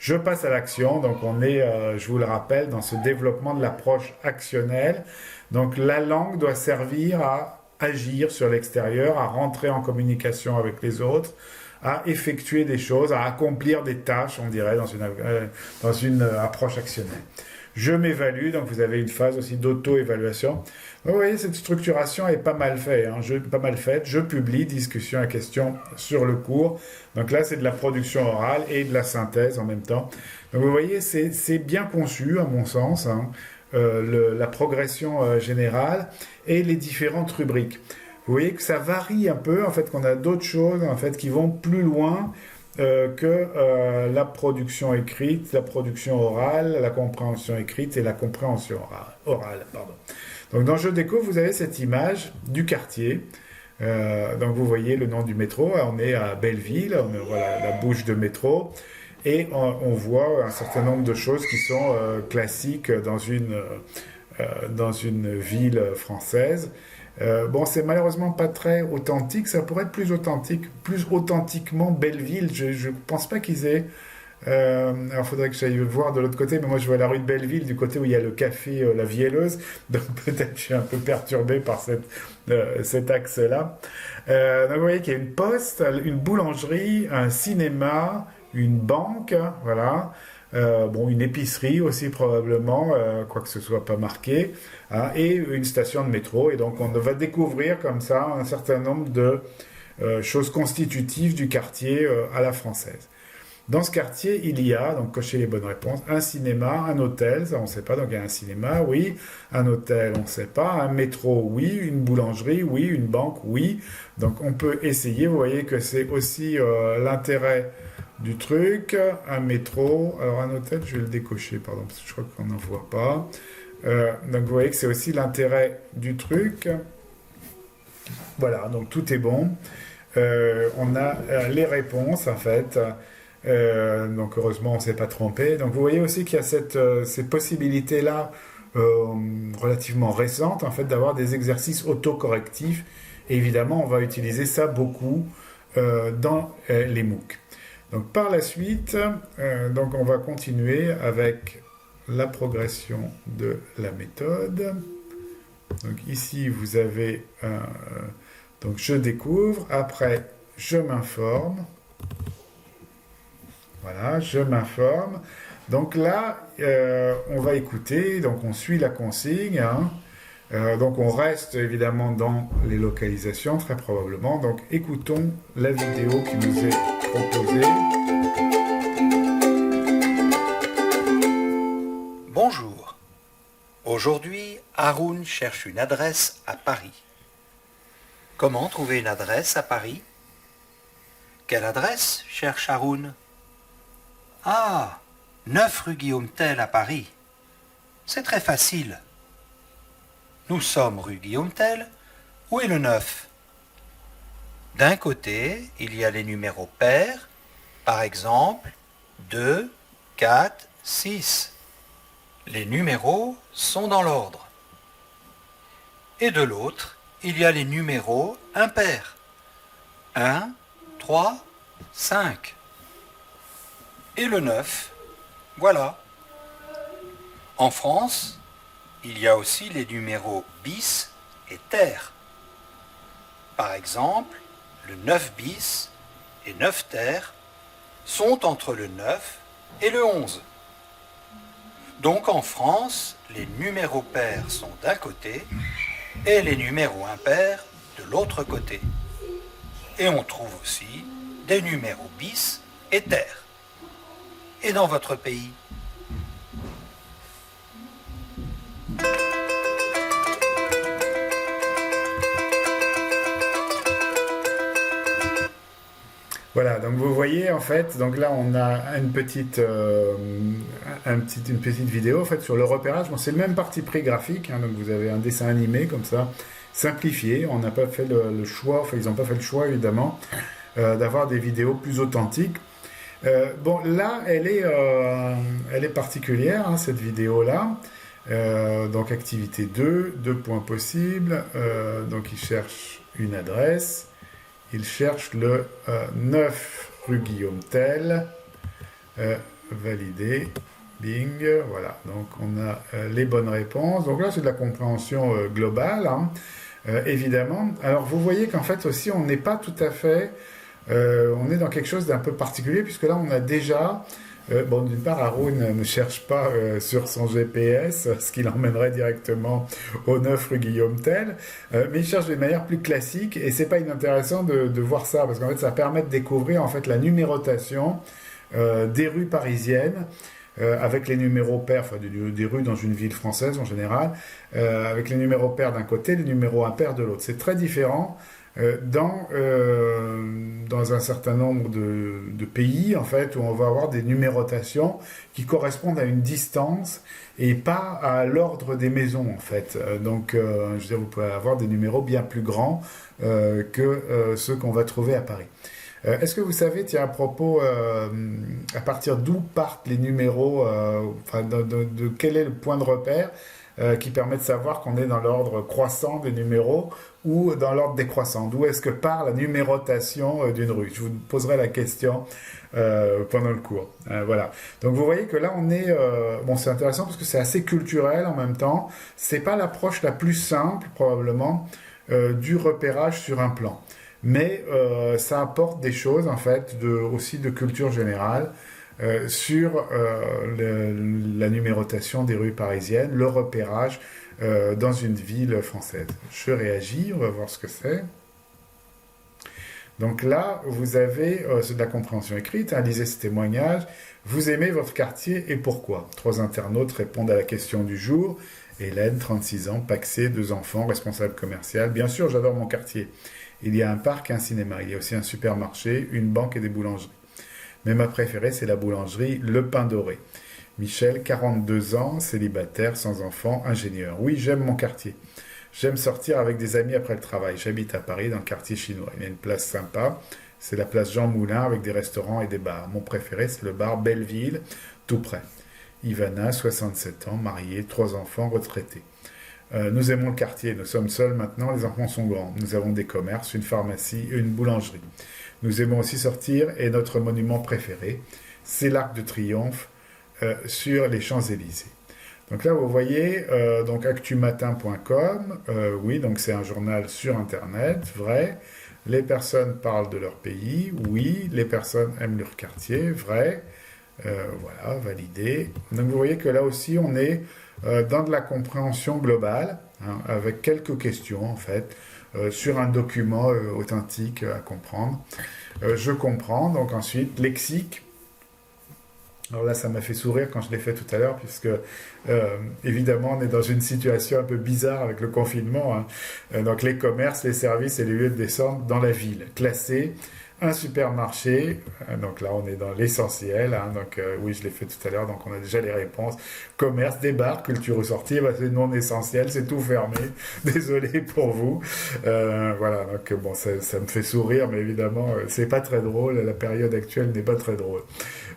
S1: Je passe à l'action, donc on est, je vous le rappelle, dans ce développement de l'approche actionnelle. Donc la langue doit servir à agir sur l'extérieur, à rentrer en communication avec les autres, à effectuer des choses, à accomplir des tâches, on dirait, dans une approche actionnelle. Je m'évalue, donc vous avez une phase aussi d'auto-évaluation. Vous voyez, cette structuration est pas mal faite. Hein, je publie, discussion et question sur le cours. Donc là, c'est de la production orale et de la synthèse en même temps. Donc vous voyez, c'est bien conçu, à mon sens, hein, la progression générale et les différentes rubriques. Vous voyez que ça varie un peu, en fait, qu'on a d'autres choses en fait, qui vont plus loin que la production écrite, la production orale, la compréhension écrite et la compréhension orale. Donc dans Je découvre, vous avez cette image du quartier. Donc vous voyez le nom du métro, on est à Belleville, voilà la bouche de métro. Et on voit un certain nombre de choses qui sont classiques dans une ville française. Bon, c'est malheureusement pas très authentique, ça pourrait être plus authentiquement Belleville. Je pense pas qu'ils aient. Alors, faudrait que j'aille voir de l'autre côté, mais moi je vois la rue de Belleville, du côté où il y a le café La Vielleuse, donc peut-être je suis un peu perturbé par cet axe-là. Donc vous voyez qu'il y a une poste, une boulangerie, un cinéma, une banque, voilà. Bon, une épicerie aussi probablement, quoique ce soit pas marqué, hein, et une station de métro. Et donc on va découvrir comme ça un certain nombre de choses constitutives du quartier à la française. Dans ce quartier, il y a, donc cochez les bonnes réponses, un cinéma, un hôtel, ça on ne sait pas, donc il y a un cinéma, oui, un hôtel, on ne sait pas, un métro, oui, une boulangerie, oui, une banque, oui. Donc on peut essayer, vous voyez que c'est aussi l'intérêt du truc, un métro, alors un hôtel, je vais le décocher, pardon, parce que je crois qu'on n'en voit pas. Donc vous voyez que c'est aussi l'intérêt du truc. Voilà, donc tout est bon. On a les réponses, en fait. Donc heureusement on ne s'est pas trompé. Donc vous voyez aussi qu'il y a ces possibilités-là relativement récentes, en fait, d'avoir des exercices autocorrectifs. Et évidemment, on va utiliser ça beaucoup dans les MOOC. Donc par la suite, donc on va continuer avec la progression de la méthode. Donc ici vous avez donc je découvre, après je m'informe. Voilà, je m'informe. Donc là, on va écouter, donc on suit la consigne, hein. Donc on reste évidemment dans les localisations, très probablement. Donc écoutons la vidéo qui nous est proposée.
S6: Bonjour. Aujourd'hui, Haroun cherche une adresse à Paris. Comment trouver une adresse à Paris? Quelle adresse cherche Haroun? Ah, 9 rue Guillaume Tell à Paris. C'est très facile. Nous sommes rue Guillaume Tell. Où est le 9? D'un côté, il y a les numéros pairs, par exemple 2, 4, 6. Les numéros sont dans l'ordre. Et de l'autre, il y a les numéros impairs. 1, 3, 5. Et le 9, voilà. En France, il y a aussi les numéros bis et terre. Par exemple, le 9 bis et 9 terre sont entre le 9 et le 11. Donc en France, les numéros pairs sont d'un côté et les numéros impairs de l'autre côté. Et on trouve aussi des numéros bis et terre. Et dans votre pays?
S1: Voilà, donc vous voyez en fait, donc là on a une petite vidéo en fait sur le repérage. Bon, c'est le même parti pris graphique, hein, donc vous avez un dessin animé comme ça, simplifié. On n'a pas fait le choix, enfin ils n'ont pas fait le choix évidemment d'avoir des vidéos plus authentiques. Bon, là, elle est particulière, hein, cette vidéo-là. Donc, activité 2, 2 points possibles. Donc, il cherche une adresse. Il cherche le 9 rue Guillaume Tell. Validé. Bing. Voilà. Donc, on a les bonnes réponses. Donc, là, c'est de la compréhension globale, hein, évidemment. Alors, vous voyez qu'en fait, aussi, on n'est pas tout à fait... on est dans quelque chose d'un peu particulier, puisque là, on a déjà... bon, d'une part, Haroun ne cherche pas sur son GPS, ce qui l'emmènerait directement au 9 rue Guillaume Tell, mais il cherche de manière plus classique, et c'est pas inintéressant de voir ça, parce qu'en fait, ça permet de découvrir en fait la numérotation des rues parisiennes, avec les numéros pairs, enfin des rues dans une ville française en général, avec les numéros pairs d'un côté, les numéros impairs de l'autre. C'est très différent dans un certain nombre de pays, en fait, où on va avoir des numérotations qui correspondent à une distance et pas à l'ordre des maisons, en fait. Donc, je veux dire, vous pouvez avoir des numéros bien plus grands que ceux qu'on va trouver à Paris. Est-ce que vous savez, tiens, à propos, à partir d'où partent les numéros, enfin, de quel est le point de repère qui permet de savoir qu'on est dans l'ordre croissant des numéros ou dans l'ordre décroissant? D'où est-ce que part la numérotation d'une rue? Je vous poserai la question pendant le cours. Voilà. Donc vous voyez que là on est, bon, c'est intéressant parce que c'est assez culturel en même temps. C'est pas l'approche la plus simple probablement du repérage sur un plan. Mais ça apporte des choses en fait aussi de culture générale sur la numérotation des rues parisiennes, le repérage dans une ville française. Je réagis, on va voir ce que c'est. Donc là, vous avez de la compréhension écrite, hein, lisez ce témoignage. Vous aimez votre quartier et pourquoi? 3 internautes répondent à la question du jour. Hélène, 36 ans, pacsée, 2 enfants, responsable commercial. Bien sûr, j'adore mon quartier. Il y a un parc et un cinéma. Il y a aussi un supermarché, une banque et des boulangeries. Mais ma préférée, c'est la boulangerie Le Pain Doré. Michel, 42 ans, célibataire, sans enfant, ingénieur. Oui, j'aime mon quartier. J'aime sortir avec des amis après le travail. J'habite à Paris, dans le quartier chinois. Il y a une place sympa. C'est la place Jean Moulin avec des restaurants et des bars. Mon préféré, c'est le bar Belleville, tout près. Ivana, 67 ans, mariée, 3 enfants, retraités. Nous aimons le quartier, nous sommes seuls maintenant, les enfants sont grands. Nous avons des commerces, une pharmacie et une boulangerie. Nous aimons aussi sortir et notre monument préféré, c'est l'Arc de Triomphe sur les Champs-Élysées. Donc là, vous voyez, donc actumatin.com, oui, donc c'est un journal sur Internet, vrai. Les personnes parlent de leur pays, oui. Les personnes aiment leur quartier, vrai. Voilà, validé. Donc vous voyez que là aussi, on est dans de la compréhension globale, hein, avec quelques questions en fait, sur un document authentique à comprendre. Je comprends, donc ensuite, lexique. Alors là, ça m'a fait sourire quand je l'ai fait tout à l'heure, puisque évidemment, on est dans une situation un peu bizarre avec le confinement, hein. Donc les commerces, les services et les lieux de descente dans la ville, classés. Un supermarché, donc là on est dans l'essentiel, hein, donc oui je l'ai fait tout à l'heure, donc on a déjà les réponses. Commerce, des bars, culture ou sortie, bah, c'est non essentiel, c'est tout fermé, désolé pour vous. Voilà, donc bon ça me fait sourire, mais évidemment c'est pas très drôle, la période actuelle n'est pas très drôle.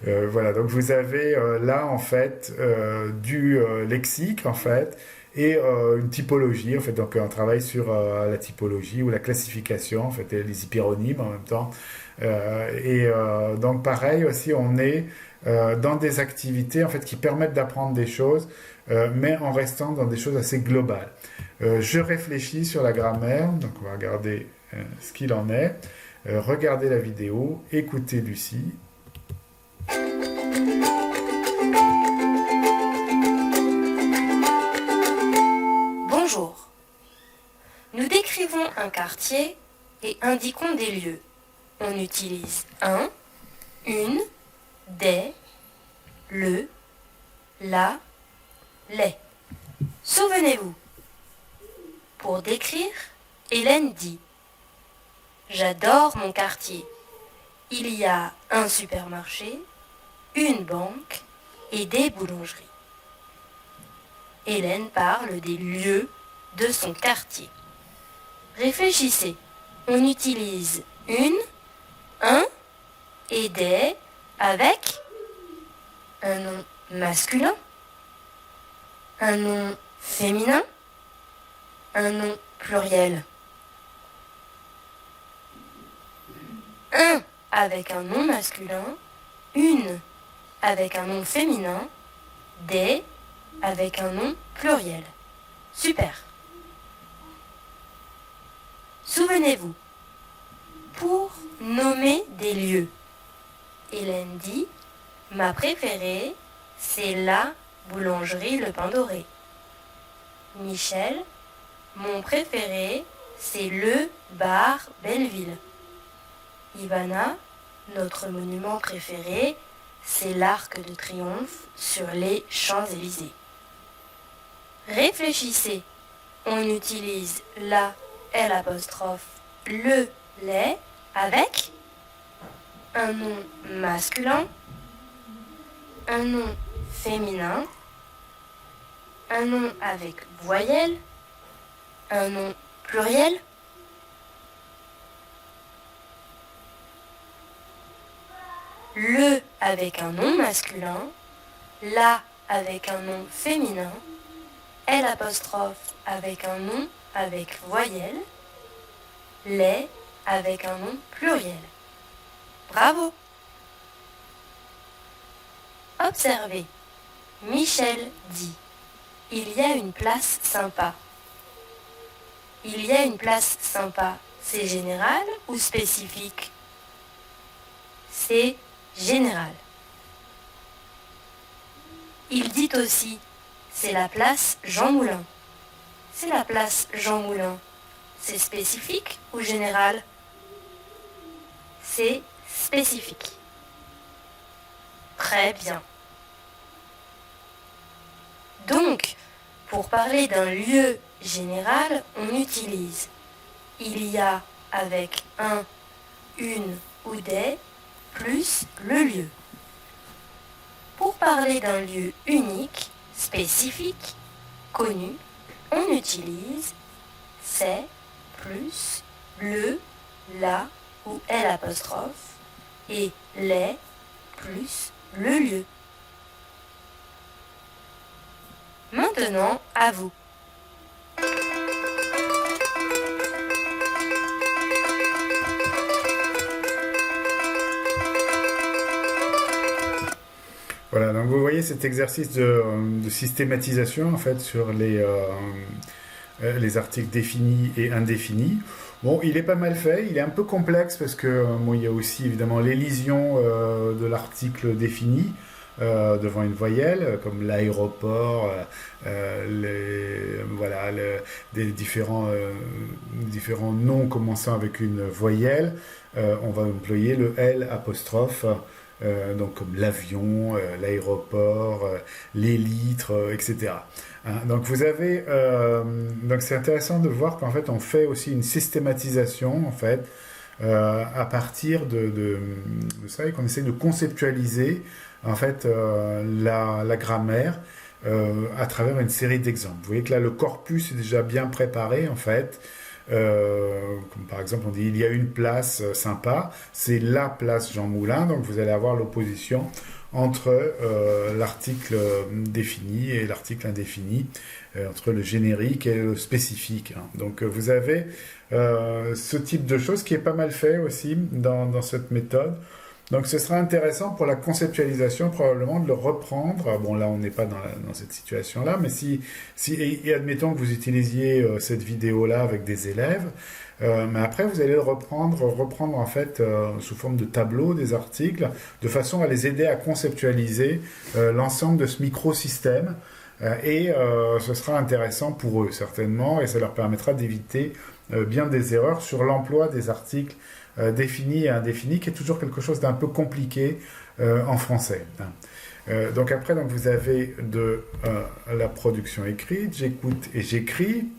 S1: Voilà, donc vous avez là en fait du lexique en fait, et une typologie, en fait, donc on travaille sur la typologie ou la classification, en fait, et les hyperonymes en même temps. Donc pareil aussi, on est dans des activités en fait qui permettent d'apprendre des choses, mais en restant dans des choses assez globales. Je réfléchis sur la grammaire, donc on va regarder ce qu'il en est. Regardez la vidéo, écoutez Lucie.
S7: Bonjour. Nous décrivons un quartier et indiquons des lieux. On utilise un, une, des, le, la, les. Souvenez-vous. Pour décrire, Hélène dit « J'adore mon quartier. Il y a un supermarché, une banque et des boulangeries. » Hélène parle des lieux de son quartier. Réfléchissez. On utilise une, un et des avec un nom masculin, un nom féminin, un nom pluriel. Un avec un nom masculin, une avec un nom féminin, des avec un nom pluriel. Super. Souvenez-vous, pour nommer des lieux, Hélène dit « Ma préférée, c'est la boulangerie Le Pain Doré. » Michel, mon préféré, c'est le bar Belleville. Ivana, notre monument préféré, c'est l'Arc de Triomphe sur les Champs-Élysées. Réfléchissez. On utilise la, L', le, les, avec un nom masculin, un nom féminin, un nom avec voyelle, un nom pluriel. le avec un nom masculin, la avec un nom féminin, L' avec un nom avec voyelle, les avec un nom pluriel. Bravo! Observez. Michel dit « Il y a une place sympa ». Il y a une place sympa, c'est général ou spécifique? C'est général. Il dit aussi « C'est la place Jean Moulin ». C'est la place Jean Moulin. C'est spécifique ou général? C'est spécifique. Très bien. Donc, pour parler d'un lieu général, on utilise « il y a » avec un, une ou des, plus le lieu. Pour parler d'un lieu unique, spécifique, connu, on utilise « c'est » plus le, la ou L' et les plus le lieu. Maintenant, à vous.
S1: Voilà, donc vous voyez cet exercice de systématisation en fait sur les articles définis et indéfinis. Bon, il est pas mal fait, il est un peu complexe parce que bon, il y a aussi évidemment l'élision de l'article défini devant une voyelle, comme l'aéroport, des différents noms commençant avec une voyelle. On va employer le L apostrophe. Donc comme l'avion, l'aéroport, les litres, etc. Hein, donc vous avez, donc c'est intéressant de voir qu'en fait on fait aussi une systématisation en fait à partir de ça et qu'on essaie de conceptualiser en fait la grammaire à travers une série d'exemples. Vous voyez que là le corpus est déjà bien préparé en fait. Comme par exemple on dit il y a une place sympa, c'est la place Jean Moulin, donc vous allez avoir l'opposition entre l'article défini et l'article indéfini, entre le générique et le spécifique. Hein. Donc vous avez ce type de choses qui est pas mal fait aussi dans cette méthode. Donc ce sera intéressant pour la conceptualisation probablement de le reprendre. Bon là on n'est pas dans cette situation-là, mais si et admettons que vous utilisiez cette vidéo-là avec des élèves, mais après vous allez reprendre en fait sous forme de tableau des articles, de façon à les aider à conceptualiser l'ensemble de ce microsystème. Et ce sera intéressant pour eux certainement, et ça leur permettra d'éviter bien des erreurs sur l'emploi des articles défini et indéfini, qui est toujours quelque chose d'un peu compliqué en français. Donc après, donc vous avez de la production écrite, j'écoute et j'écris,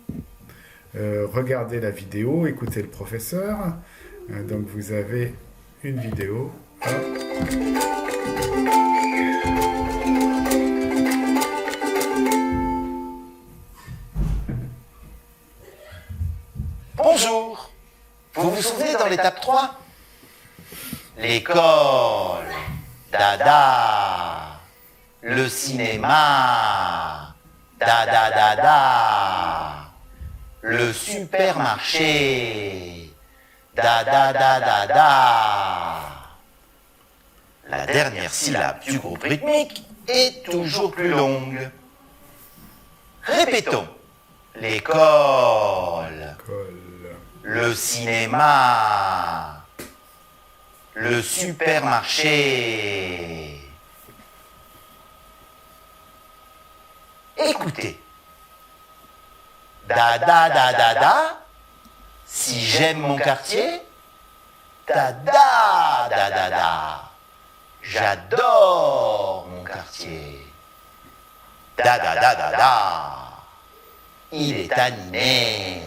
S1: regardez la vidéo, écoutez le professeur. Donc vous avez une vidéo.
S8: Bonjour. Vous vous souvenez dans l'étape 3? L'école, dada, le cinéma, dada, le supermarché, dada. La dernière syllabe du groupe rythmique est toujours plus longue. Répétons. L'école, le cinéma, le supermarché. Écoutez. Da, si j'aime mon quartier. Da. J'adore mon quartier. Da. Il est animé.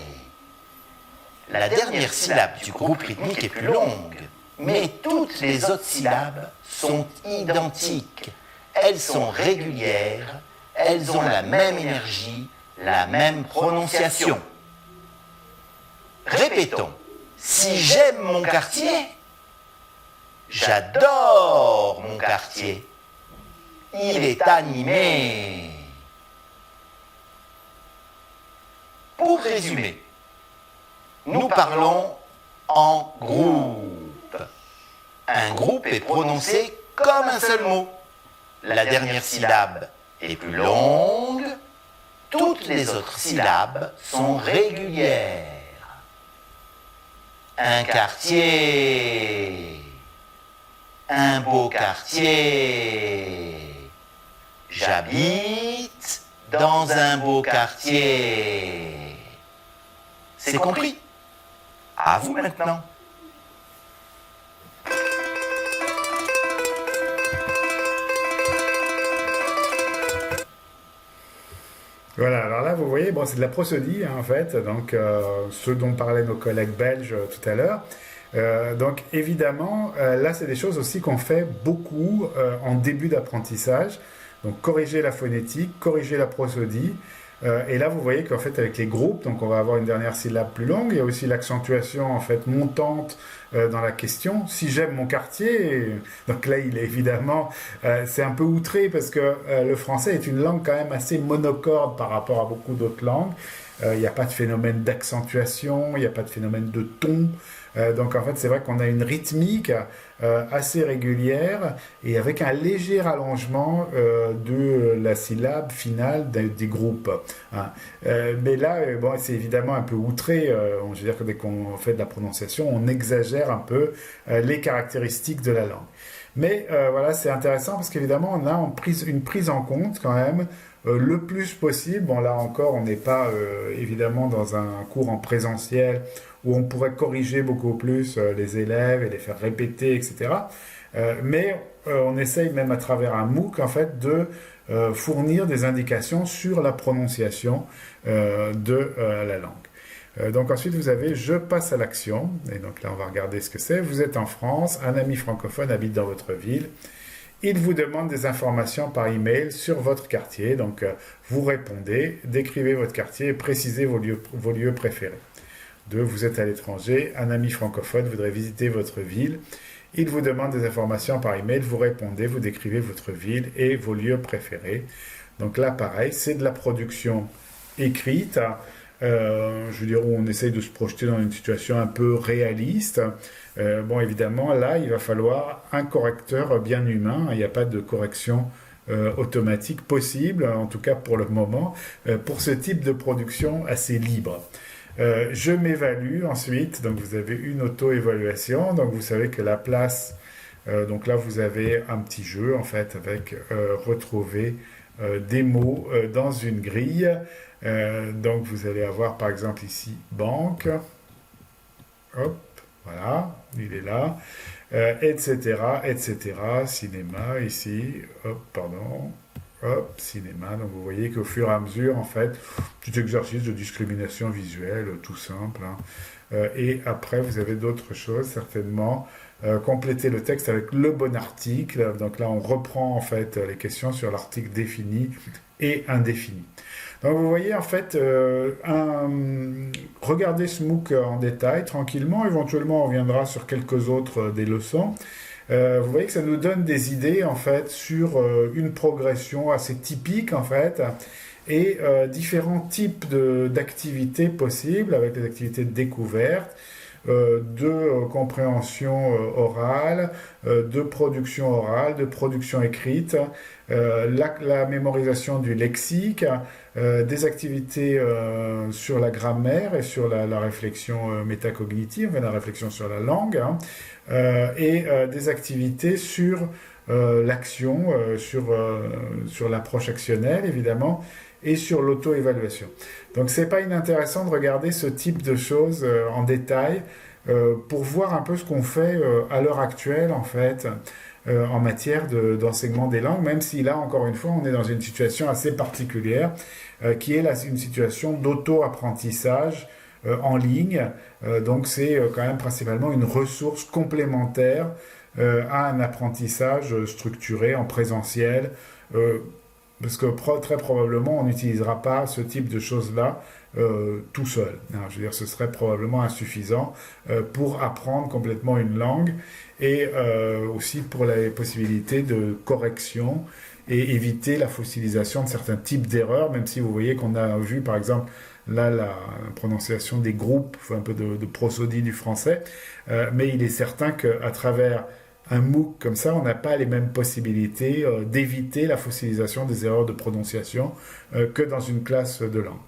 S8: La dernière syllabe du groupe rythmique est plus longue, mais toutes les autres syllabes sont identiques. Elles sont régulières, elles ont la même énergie, la même prononciation. Répétons. Si j'aime mon quartier. J'adore mon quartier. Il est animé. Pour résumer, nous parlons en groupe. Un groupe est prononcé comme un seul mot. La dernière syllabe est plus longue. Toutes les autres syllabes sont régulières. Un quartier. Un beau quartier. J'habite dans un beau quartier. C'est compris? À vous maintenant.
S1: Voilà, alors là, vous voyez, bon, c'est de la prosodie, hein, en fait, donc ce dont parlaient nos collègues belges tout à l'heure. Donc évidemment, là, c'est des choses aussi qu'on fait beaucoup en début d'apprentissage. Donc corriger la phonétique, corriger la prosodie. Et là, vous voyez qu'en fait, avec les groupes, donc on va avoir une dernière syllabe plus longue. Il y a aussi l'accentuation en fait montante dans la question. Si j'aime mon quartier, donc là, il est évidemment, c'est un peu outré parce que le français est une langue quand même assez monocorde par rapport à beaucoup d'autres langues. Il n'y a pas de phénomène d'accentuation, il n'y a pas de phénomène de ton. Donc en fait, c'est vrai qu'on a une rythmique assez régulière et avec un léger allongement de la syllabe finale des groupes. Hein. Mais là, bon, c'est évidemment un peu outré. Je veux dire que dès qu'on fait de la prononciation, on exagère un peu les caractéristiques de la langue. Mais voilà, c'est intéressant parce qu'évidemment, on a une prise en compte quand même le plus possible. Bon, là encore, on n'est pas évidemment dans un cours en présentiel où on pourrait corriger beaucoup plus les élèves et les faire répéter, etc. Mais on essaye même à travers un MOOC, en fait, de fournir des indications sur la prononciation de la langue. Donc ensuite, vous avez « Je passe à l'action ». Et donc là, on va regarder ce que c'est. Vous êtes en France, un ami francophone habite dans votre ville. Il vous demande des informations par email sur votre quartier. Donc, vous répondez, décrivez votre quartier et précisez vos lieux préférés. 2. Vous êtes à l'étranger, un ami francophone voudrait visiter votre ville. Il vous demande des informations par email, vous répondez, vous décrivez votre ville et vos lieux préférés. Donc là, pareil, c'est de la production écrite. Je veux dire, où on essaye de se projeter dans une situation un peu réaliste. Bon, évidemment, là, il va falloir un correcteur bien humain. Il n'y a pas de correction automatique possible, en tout cas pour le moment, pour ce type de production assez libre. Je m'évalue ensuite, donc vous avez une auto-évaluation, donc vous savez que la place, donc là vous avez un petit jeu en fait avec retrouver des mots dans une grille. Donc vous allez avoir par exemple ici banque, hop, voilà, il est là, etc., etc., cinéma ici, hop, pardon, hop, cinéma. Donc vous voyez qu'au fur et à mesure, en fait, petit exercice de discrimination visuelle, tout simple. Hein. Et après, vous avez d'autres choses, certainement. Compléter le texte avec le bon article. Donc là, on reprend en fait les questions sur l'article défini et indéfini. Donc vous voyez en fait, regardez ce MOOC en détail, tranquillement. Éventuellement, on reviendra sur quelques autres des leçons. Vous voyez que ça nous donne des idées en fait sur une progression assez typique en fait et différents types d'activités possibles avec les activités de découverte, de compréhension orale, de production orale, de production écrite, la mémorisation du lexique, des activités sur la grammaire et sur la réflexion métacognitive, la réflexion sur la langue, hein, et des activités sur l'action, sur l'approche actionnelle évidemment, et sur l'auto-évaluation. Donc c'est pas inintéressant de regarder ce type de choses en détail pour voir un peu ce qu'on fait à l'heure actuelle en fait en matière d'enseignement des langues, même si là encore une fois on est dans une situation assez particulière qui est une situation d'auto-apprentissage en ligne. Donc c'est quand même principalement une ressource complémentaire à un apprentissage structuré en présentiel Parce que très probablement, on n'utilisera pas ce type de choses-là tout seul. Je veux dire, ce serait probablement insuffisant pour apprendre complètement une langue et aussi pour la possibilité de correction et éviter la fossilisation de certains types d'erreurs, même si vous voyez qu'on a vu, par exemple, là, la prononciation des groupes, un peu de prosodie du français, mais il est certain qu'à travers un MOOC comme ça, on n'a pas les mêmes possibilités d'éviter la fossilisation des erreurs de prononciation que dans une classe de langue.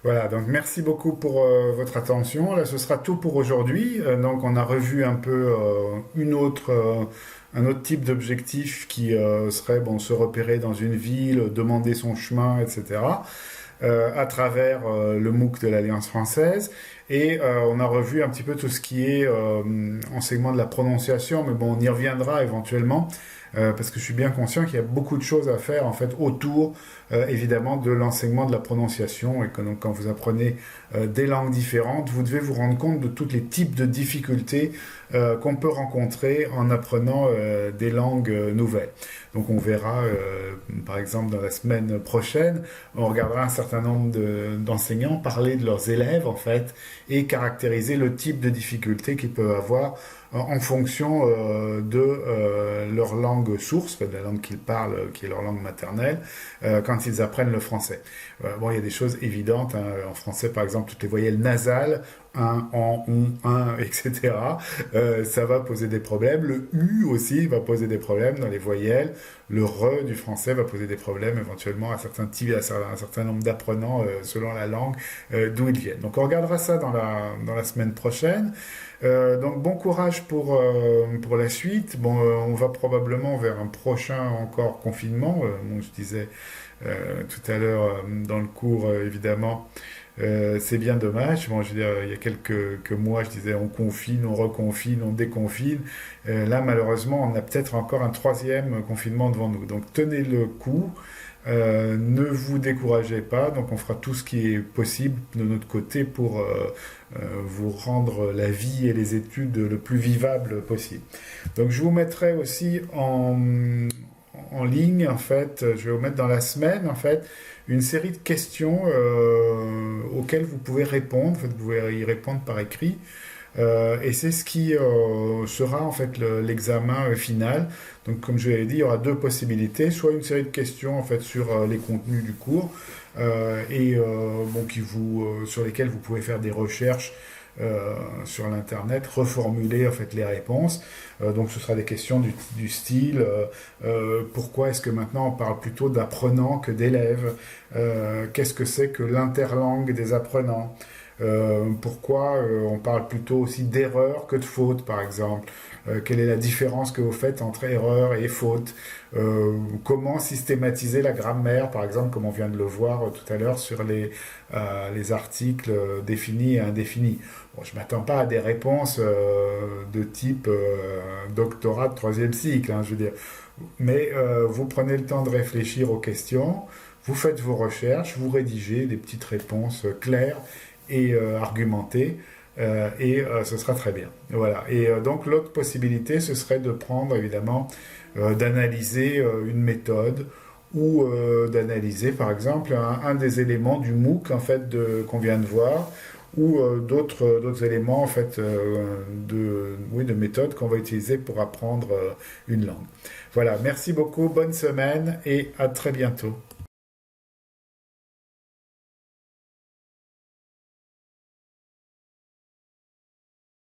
S1: Voilà, donc merci beaucoup pour votre attention. Là, ce sera tout pour aujourd'hui. Donc, on a revu un peu un autre type d'objectif qui serait se repérer dans une ville, demander son chemin, etc. À travers le MOOC de l'Alliance française. Et on a revu un petit peu tout ce qui est enseignement de la prononciation, mais bon, on y reviendra éventuellement, parce que je suis bien conscient qu'il y a beaucoup de choses à faire en fait autour évidemment de l'enseignement de la prononciation, et que donc, quand vous apprenez des langues différentes, vous devez vous rendre compte de tous les types de difficultés qu'on peut rencontrer en apprenant des langues nouvelles. Donc on verra par exemple dans la semaine prochaine, on regardera un certain nombre d'enseignants parler de leurs élèves en fait et caractériser le type de difficultés qu'ils peuvent avoir en fonction de leur langue source, de la langue qu'ils parlent, qui est leur langue maternelle, quand ils apprennent le français. Bon, il y a des choses évidentes, hein. En français, par exemple, toutes les voyelles nasales, un, en, on, un, etc. Ça va poser des problèmes. Le U aussi va poser des problèmes dans les voyelles. Le RE du français va poser des problèmes éventuellement à un certain nombre d'apprenants selon la langue d'où ils viennent. Donc on regardera ça dans la semaine prochaine. Donc bon courage pour la suite. Bon, on va probablement vers un prochain encore confinement. Je disais tout à l'heure dans le cours, évidemment, c'est bien dommage. Bon, je veux dire, il y a quelques mois, je disais on confine, on reconfine, on déconfine. Là, malheureusement, on a peut-être encore un troisième confinement devant nous. Donc tenez le coup. Ne vous découragez pas, donc on fera tout ce qui est possible de notre côté pour vous rendre la vie et les études le plus vivable possible. Donc je vous mettrai aussi en ligne, en fait, je vais vous mettre dans la semaine, en fait, une série de questions auxquelles vous pouvez répondre. En fait, vous pouvez y répondre par écrit. Et c'est ce qui sera en fait l'examen final. Donc comme je l'ai dit, il y aura deux possibilités, soit une série de questions en fait sur les contenus du cours sur lesquels vous pouvez faire des recherches sur l'internet, reformuler en fait les réponses. Donc ce sera des questions du style pourquoi est-ce que maintenant on parle plutôt d'apprenants que d'élèves, qu'est-ce que c'est que l'interlangue des apprenants, pourquoi on parle plutôt aussi d'erreur que de faute, par exemple. Quelle est la différence que vous faites entre erreur et faute, comment systématiser la grammaire, par exemple, comme on vient de le voir tout à l'heure sur les articles définis et indéfinis. Bon, je ne m'attends pas à des réponses de type doctorat de 3e cycle, hein, je veux dire. Mais vous prenez le temps de réfléchir aux questions, vous faites vos recherches, vous rédigez des petites réponses claires et argumenté, ce sera très bien. Voilà. Et donc l'autre possibilité, ce serait de prendre évidemment, d'analyser une méthode ou d'analyser par exemple un des éléments du MOOC en fait qu'on vient de voir, ou d'autres éléments en fait de méthodes qu'on va utiliser pour apprendre une langue. Voilà, merci beaucoup, bonne semaine et à très bientôt.